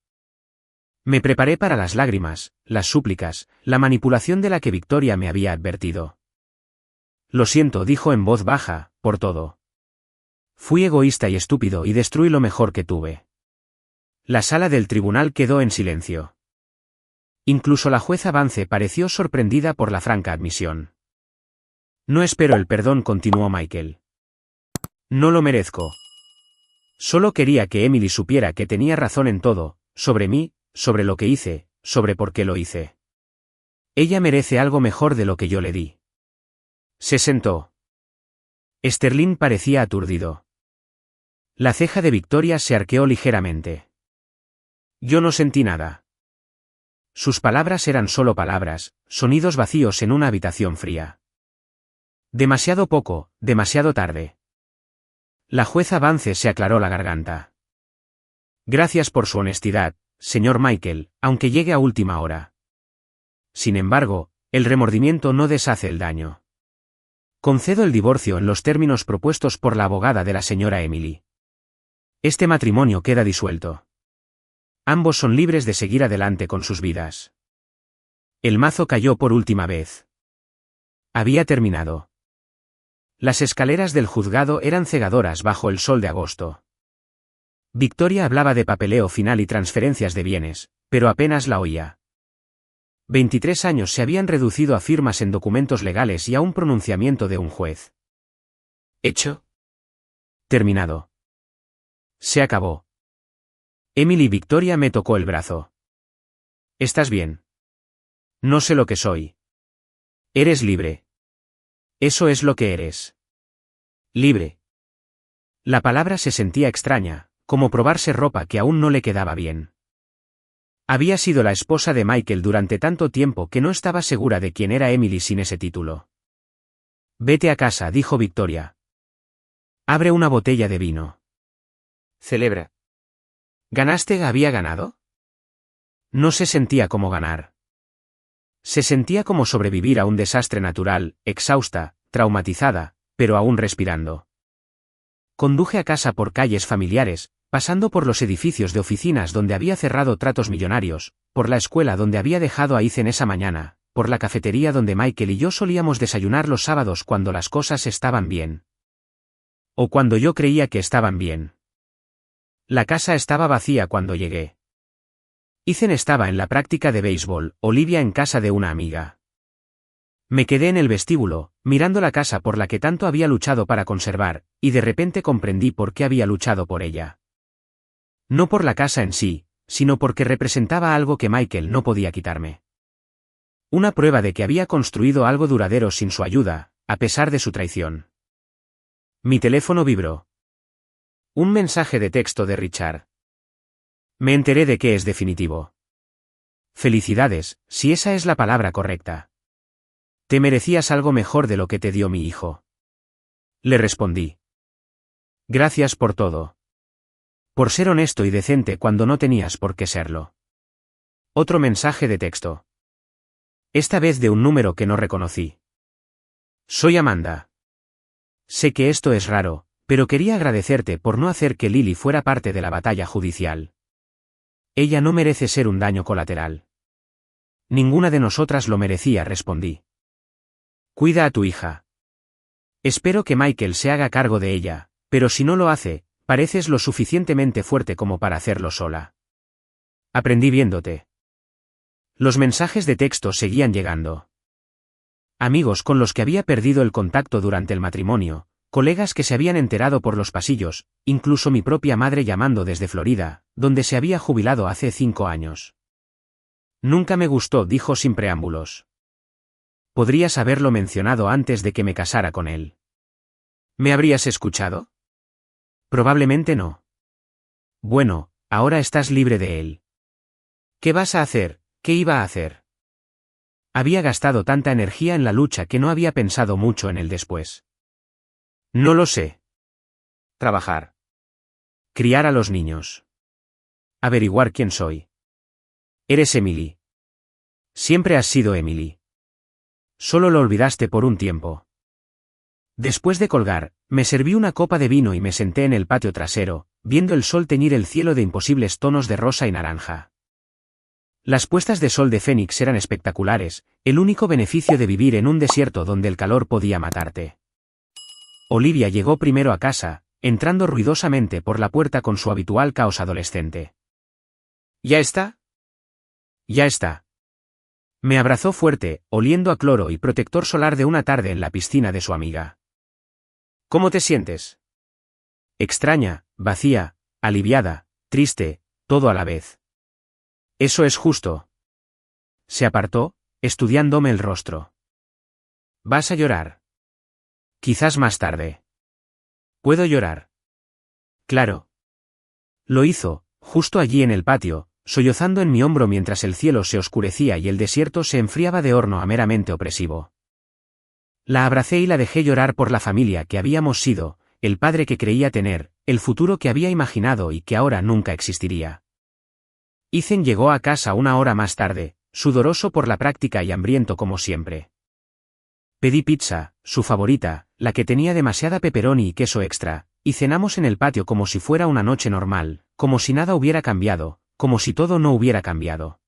Me preparé para las lágrimas, las súplicas, la manipulación de la que Victoria me había advertido. Lo siento, dijo en voz baja, por todo. Fui egoísta y estúpido y destruí lo mejor que tuve. La sala del tribunal quedó en silencio. Incluso la jueza Vance pareció sorprendida por la franca admisión. No espero el perdón, continuó Michael. No lo merezco. Solo quería que Emily supiera que tenía razón en todo, sobre mí, sobre lo que hice, sobre por qué lo hice. Ella merece algo mejor de lo que yo le di. Se sentó. Sterling parecía aturdido. La ceja de Victoria se arqueó ligeramente. Yo no sentí nada. Sus palabras eran solo palabras, sonidos vacíos en una habitación fría. Demasiado poco, demasiado tarde. La jueza Vance se aclaró la garganta. Gracias por su honestidad, señor Michael, aunque llegue a última hora. Sin embargo, el remordimiento no deshace el daño. Concedo el divorcio en los términos propuestos por la abogada de la señora Emily. Este matrimonio queda disuelto. Ambos son libres de seguir adelante con sus vidas. El mazo cayó por última vez. Había terminado. Las escaleras del juzgado eran cegadoras bajo el sol de agosto. Victoria hablaba de papeleo final y transferencias de bienes, pero apenas la oía. 23 años se habían reducido a firmas en documentos legales y a un pronunciamiento de un juez. ¿Hecho? Terminado. Se acabó. Emily Victoria me tocó el brazo. ¿Estás bien? No sé lo que soy. Eres libre. Eso es lo que eres. Libre. La palabra se sentía extraña, como probarse ropa que aún no le quedaba bien. Había sido la esposa de Michael durante tanto tiempo que no estaba segura de quién era Emily sin ese título. Vete a casa, dijo Victoria. Abre una botella de vino. Celebra. ¿Ganaste? ¿Había ganado? No se sentía como ganar. Se sentía como sobrevivir a un desastre natural, exhausta, traumatizada, pero aún respirando. Conduje a casa por calles familiares, pasando por los edificios de oficinas donde había cerrado tratos millonarios, por la escuela donde había dejado a Ethan esa mañana, por la cafetería donde Michael y yo solíamos desayunar los sábados cuando las cosas estaban bien. O cuando yo creía que estaban bien. La casa estaba vacía cuando llegué. Ethan estaba en la práctica de béisbol, Olivia en casa de una amiga. Me quedé en el vestíbulo, mirando la casa por la que tanto había luchado para conservar, y de repente comprendí por qué había luchado por ella. No por la casa en sí, sino porque representaba algo que Michael no podía quitarme. Una prueba de que había construido algo duradero sin su ayuda, a pesar de su traición. Mi teléfono vibró. Un mensaje de texto de Richard. Me enteré de que es definitivo. Felicidades, si esa es la palabra correcta. Te merecías algo mejor de lo que te dio mi hijo. Le respondí. Gracias por todo. Por ser honesto y decente cuando no tenías por qué serlo. Otro mensaje de texto. Esta vez de un número que no reconocí. Soy Amanda. Sé que esto es raro, pero quería agradecerte por no hacer que Lily fuera parte de la batalla judicial. Ella no merece ser un daño colateral. Ninguna de nosotras lo merecía, respondí. Cuida a tu hija. Espero que Michael se haga cargo de ella, pero si no lo hace, pareces lo suficientemente fuerte como para hacerlo sola. Aprendí viéndote. Los mensajes de texto seguían llegando. Amigos con los que había perdido el contacto durante el matrimonio, colegas que se habían enterado por los pasillos, incluso mi propia madre llamando desde Florida, donde se había jubilado hace 5 años. Nunca me gustó, dijo sin preámbulos. Podrías haberlo mencionado antes de que me casara con él. ¿Me habrías escuchado? Probablemente no. Bueno, ahora estás libre de él. ¿Qué vas a hacer? ¿Qué iba a hacer? Había gastado tanta energía en la lucha que no había pensado mucho en el después. No lo sé. Trabajar. Criar a los niños. Averiguar quién soy. Eres Emily. Siempre has sido Emily. Solo lo olvidaste por un tiempo. Después de colgar, me serví una copa de vino y me senté en el patio trasero, viendo el sol teñir el cielo de imposibles tonos de rosa y naranja. Las puestas de sol de Phoenix eran espectaculares, el único beneficio de vivir en un desierto donde el calor podía matarte. Olivia llegó primero a casa, entrando ruidosamente por la puerta con su habitual caos adolescente. ¿Ya está? Ya está. Me abrazó fuerte, oliendo a cloro y protector solar de una tarde en la piscina de su amiga. ¿Cómo te sientes? Extraña, vacía, aliviada, triste, todo a la vez. Eso es justo. Se apartó, estudiándome el rostro. ¿Vas a llorar? Quizás más tarde. ¿Puedo llorar? Claro. Lo hizo, justo allí en el patio, sollozando en mi hombro mientras el cielo se oscurecía y el desierto se enfriaba de horno a meramente opresivo. La abracé y la dejé llorar por la familia que habíamos sido, el padre que creía tener, el futuro que había imaginado y que ahora nunca existiría. Ethan llegó a casa una hora más tarde, sudoroso por la práctica y hambriento como siempre. Pedí pizza, su favorita, la que tenía demasiada pepperoni y queso extra, y cenamos en el patio como si fuera una noche normal, como si nada hubiera cambiado, como si todo no hubiera cambiado.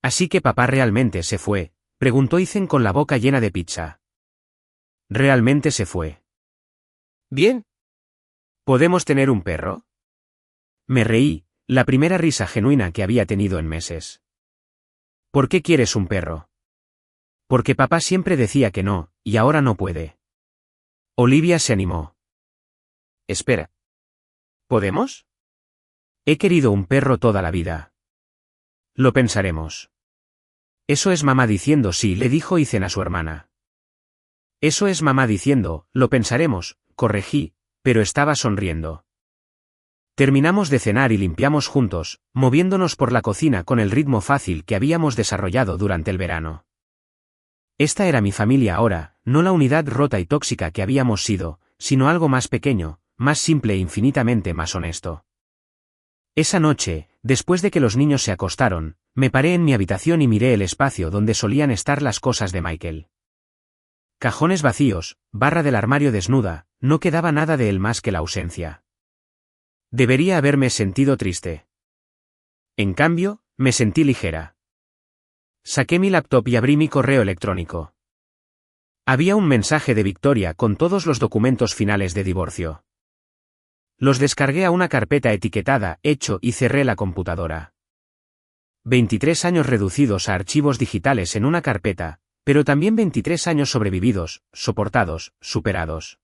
¿Así que papá realmente se fue?, preguntó Ethan con la boca llena de pizza. Realmente se fue. Bien. ¿Podemos tener un perro? Me reí, la primera risa genuina que había tenido en meses. ¿Por qué quieres un perro? Porque papá siempre decía que no, y ahora no puede. Olivia se animó. Espera. ¿Podemos? He querido un perro toda la vida. Lo pensaremos. Eso es mamá diciendo sí, le dijo Ethan a su hermana. Eso es mamá diciendo, lo pensaremos, corregí, pero estaba sonriendo. Terminamos de cenar y limpiamos juntos, moviéndonos por la cocina con el ritmo fácil que habíamos desarrollado durante el verano. Esta era mi familia ahora, no la unidad rota y tóxica que habíamos sido, sino algo más pequeño, más simple e infinitamente más honesto. Esa noche, después de que los niños se acostaron, me paré en mi habitación y miré el espacio donde solían estar las cosas de Michael. Cajones vacíos, barra del armario desnuda, no quedaba nada de él más que la ausencia. Debería haberme sentido triste. En cambio, me sentí ligera. Saqué mi laptop y abrí mi correo electrónico. Había un mensaje de Victoria con todos los documentos finales de divorcio. Los descargué a una carpeta etiquetada Hecho y cerré la computadora. 23 años reducidos a archivos digitales en una carpeta, pero también 23 años sobrevividos, soportados, superados.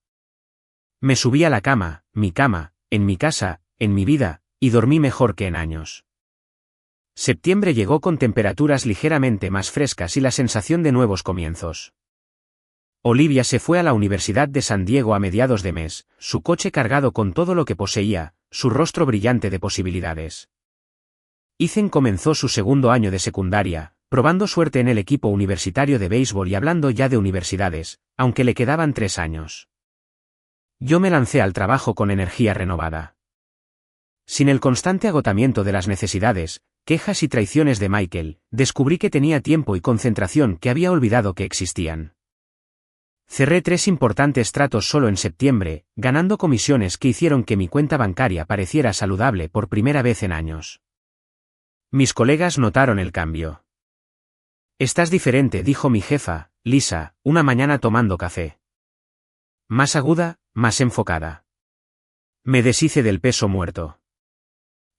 Me subí a la cama, en mi casa, en mi vida, y dormí mejor que en años. Septiembre llegó con temperaturas ligeramente más frescas y la sensación de nuevos comienzos. Olivia se fue a la Universidad de San Diego a mediados de mes, su coche cargado con todo lo que poseía, su rostro brillante de posibilidades. Ethan comenzó su segundo año de secundaria, probando suerte en el equipo universitario de béisbol y hablando ya de universidades, aunque le quedaban 3 años. Yo me lancé al trabajo con energía renovada. Sin el constante agotamiento de las necesidades, quejas y traiciones de Michael, descubrí que tenía tiempo y concentración que había olvidado que existían. Cerré 3 importantes tratos solo en septiembre, ganando comisiones que hicieron que mi cuenta bancaria pareciera saludable por primera vez en años. Mis colegas notaron el cambio. Estás diferente, dijo mi jefa, Lisa, una mañana tomando café. Más aguda, más enfocada. Me deshice del peso muerto.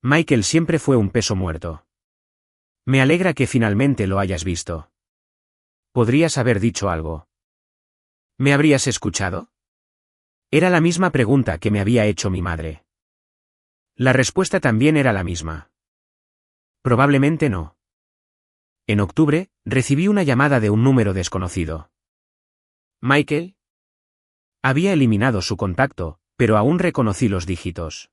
Michael siempre fue un peso muerto. Me alegra que finalmente lo hayas visto. Podrías haber dicho algo. ¿Me habrías escuchado? Era la misma pregunta que me había hecho mi madre. La respuesta también era la misma. Probablemente no. En octubre, recibí una llamada de un número desconocido. ¿Michael? Había eliminado su contacto, pero aún reconocí los dígitos.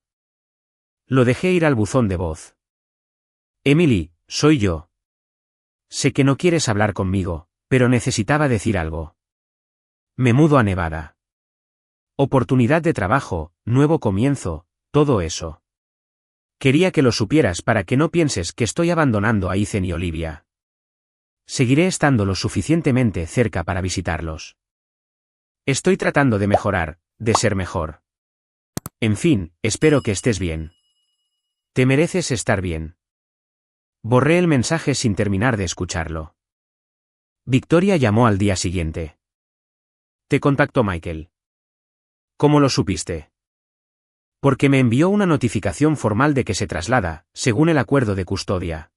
Lo dejé ir al buzón de voz. Emily, soy yo. Sé que no quieres hablar conmigo, pero necesitaba decir algo. Me mudo a Nevada. Oportunidad de trabajo, nuevo comienzo, todo eso. Quería que lo supieras para que no pienses que estoy abandonando a Ethan y Olivia. Seguiré estando lo suficientemente cerca para visitarlos. Estoy tratando de mejorar, de ser mejor. En fin, espero que estés bien. Te mereces estar bien. Borré el mensaje sin terminar de escucharlo. Victoria llamó al día siguiente. Te contactó Michael. ¿Cómo lo supiste? Porque me envió una notificación formal de que se traslada, según el acuerdo de custodia.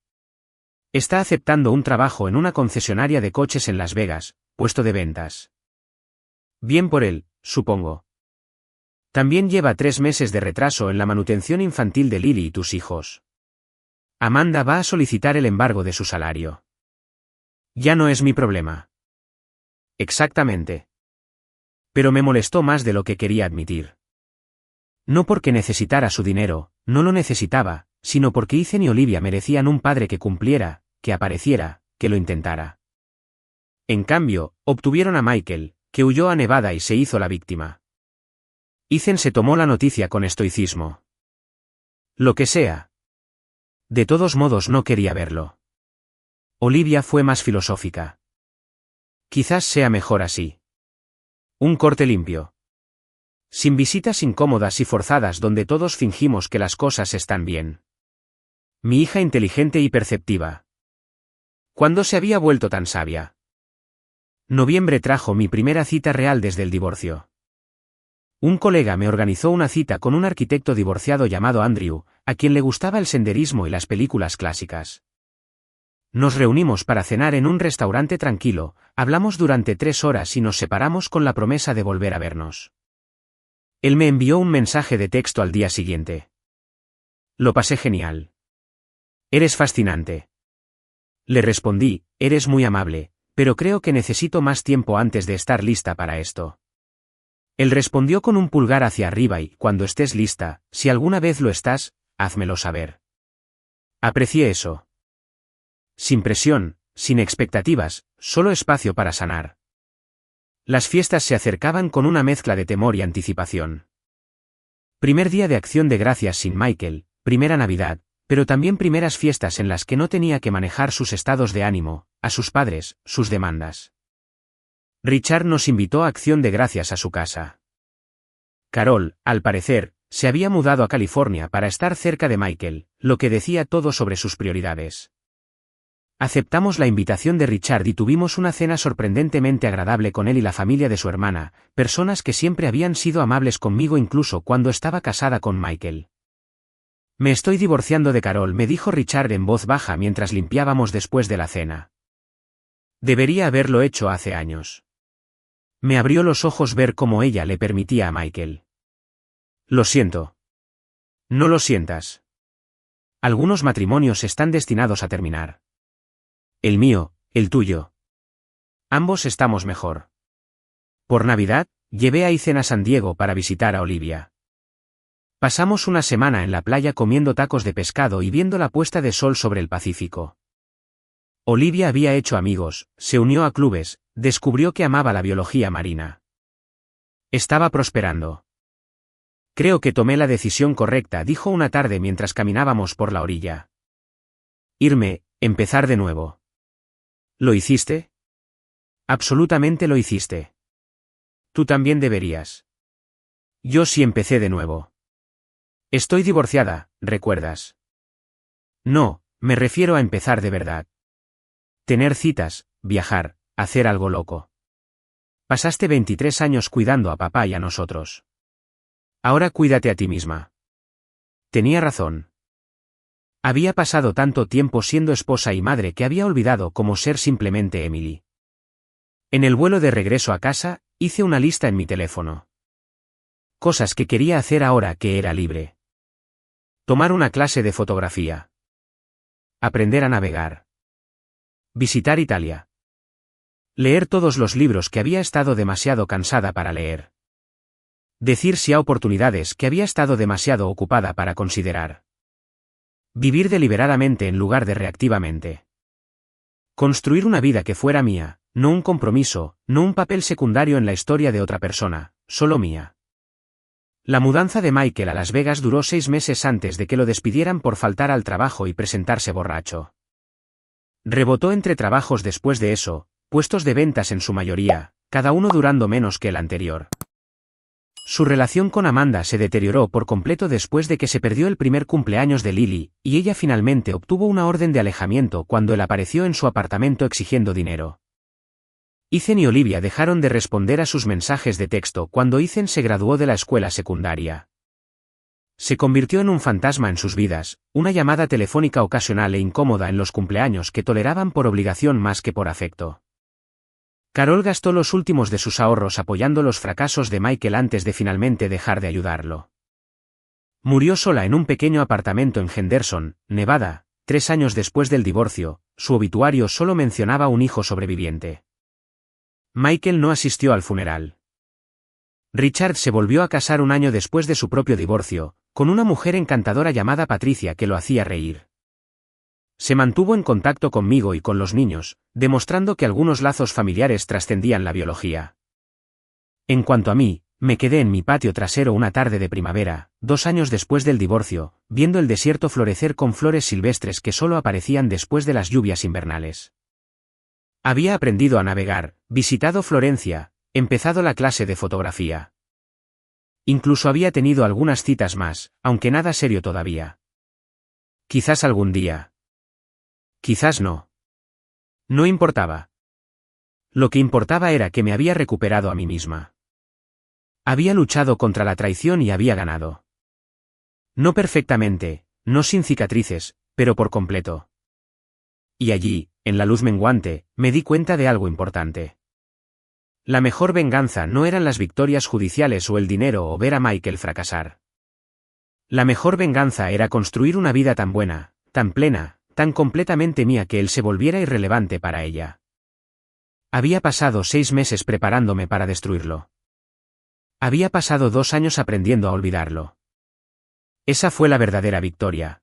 Está aceptando un trabajo en una concesionaria de coches en Las Vegas, puesto de ventas. Bien por él, supongo. También lleva 3 meses de retraso en la manutención infantil de Lily y tus hijos. Amanda va a solicitar el embargo de su salario. Ya no es mi problema. Exactamente. Pero me molestó más de lo que quería admitir. No porque necesitara su dinero, no lo necesitaba, sino porque Ethan y Olivia merecían un padre que cumpliera, que apareciera, que lo intentara. En cambio, obtuvieron a Michael, que huyó a Nevada y se hizo la víctima. Ethan se tomó la noticia con estoicismo. Lo que sea. De todos modos no quería verlo. Olivia fue más filosófica. Quizás sea mejor así. Un corte limpio. Sin visitas incómodas y forzadas donde todos fingimos que las cosas están bien. Mi hija inteligente y perceptiva. ¿Cuándo se había vuelto tan sabia? Noviembre trajo mi primera cita real desde el divorcio. Un colega me organizó una cita con un arquitecto divorciado llamado Andrew, a quien le gustaba el senderismo y las películas clásicas. Nos reunimos para cenar en un restaurante tranquilo, hablamos durante 3 horas y nos separamos con la promesa de volver a vernos. Él me envió un mensaje de texto al día siguiente. Lo pasé genial. Eres fascinante. Le respondí, eres muy amable, pero creo que necesito más tiempo antes de estar lista para esto. Él respondió con un pulgar hacia arriba y, cuando estés lista, si alguna vez lo estás, házmelo saber. Aprecié eso. Sin presión, sin expectativas, solo espacio para sanar. Las fiestas se acercaban con una mezcla de temor y anticipación. Primer día de Acción de Gracias sin Michael, primera Navidad, pero también primeras fiestas en las que no tenía que manejar sus estados de ánimo, a sus padres, sus demandas. Richard nos invitó a Acción de Gracias a su casa. Carol, al parecer, se había mudado a California para estar cerca de Michael, lo que decía todo sobre sus prioridades. Aceptamos la invitación de Richard y tuvimos una cena sorprendentemente agradable con él y la familia de su hermana, personas que siempre habían sido amables conmigo incluso cuando estaba casada con Michael. Me estoy divorciando de Carol, me dijo Richard en voz baja mientras limpiábamos después de la cena. Debería haberlo hecho hace años. Me abrió los ojos ver cómo ella le permitía a Michael. Lo siento. No lo sientas. Algunos matrimonios están destinados a terminar. El mío, el tuyo. Ambos estamos mejor. Por Navidad, llevé a Ethan a San Diego para visitar a Olivia. Pasamos una semana en la playa comiendo tacos de pescado y viendo la puesta de sol sobre el Pacífico. Olivia había hecho amigos, se unió a clubes, descubrió que amaba la biología marina. Estaba prosperando. Creo que tomé la decisión correcta, dijo una tarde mientras caminábamos por la orilla. Irme, empezar de nuevo. ¿Lo hiciste? Absolutamente lo hiciste. Tú también deberías. Yo sí empecé de nuevo. Estoy divorciada, ¿recuerdas? No, me refiero a empezar de verdad. Tener citas, viajar, hacer algo loco. Pasaste 23 años cuidando a papá y a nosotros. Ahora cuídate a ti misma. Tenía razón. Había pasado tanto tiempo siendo esposa y madre que había olvidado cómo ser simplemente Emily. En el vuelo de regreso a casa, hice una lista en mi teléfono. Cosas que quería hacer ahora que era libre. Tomar una clase de fotografía. Aprender a navegar. Visitar Italia. Leer todos los libros que había estado demasiado cansada para leer. Decir sí a oportunidades que había estado demasiado ocupada para considerar. Vivir deliberadamente en lugar de reactivamente. Construir una vida que fuera mía, no un compromiso, no un papel secundario en la historia de otra persona, solo mía. La mudanza de Michael a Las Vegas duró 6 meses antes de que lo despidieran por faltar al trabajo y presentarse borracho. Rebotó entre trabajos después de eso, puestos de ventas en su mayoría, cada uno durando menos que el anterior. Su relación con Amanda se deterioró por completo después de que se perdió el primer cumpleaños de Lily, y ella finalmente obtuvo una orden de alejamiento cuando él apareció en su apartamento exigiendo dinero. Ethan y Olivia dejaron de responder a sus mensajes de texto cuando Ethan se graduó de la escuela secundaria. Se convirtió en un fantasma en sus vidas, una llamada telefónica ocasional e incómoda en los cumpleaños que toleraban por obligación más que por afecto. Carol gastó los últimos de sus ahorros apoyando los fracasos de Michael antes de finalmente dejar de ayudarlo. Murió sola en un pequeño apartamento en Henderson, Nevada, 3 años después del divorcio. Su obituario solo mencionaba un hijo sobreviviente. Michael no asistió al funeral. Richard se volvió a casar un año después de su propio divorcio, con una mujer encantadora llamada Patricia que lo hacía reír. Se mantuvo en contacto conmigo y con los niños, demostrando que algunos lazos familiares trascendían la biología. En cuanto a mí, me quedé en mi patio trasero una tarde de primavera, 2 años después del divorcio, viendo el desierto florecer con flores silvestres que solo aparecían después de las lluvias invernales. Había aprendido a navegar, visitado Florencia, empezado la clase de fotografía. Incluso había tenido algunas citas más, aunque nada serio todavía. Quizás algún día. Quizás no. No importaba. Lo que importaba era que me había recuperado a mí misma. Había luchado contra la traición y había ganado. No perfectamente, no sin cicatrices, pero por completo. Y allí, en la luz menguante, me di cuenta de algo importante. La mejor venganza no eran las victorias judiciales o el dinero o ver a Michael fracasar. La mejor venganza era construir una vida tan buena, tan plena, tan completamente mía que él se volviera irrelevante para ella. Había pasado 6 meses preparándome para destruirlo. Había pasado 2 años aprendiendo a olvidarlo. Esa fue la verdadera victoria.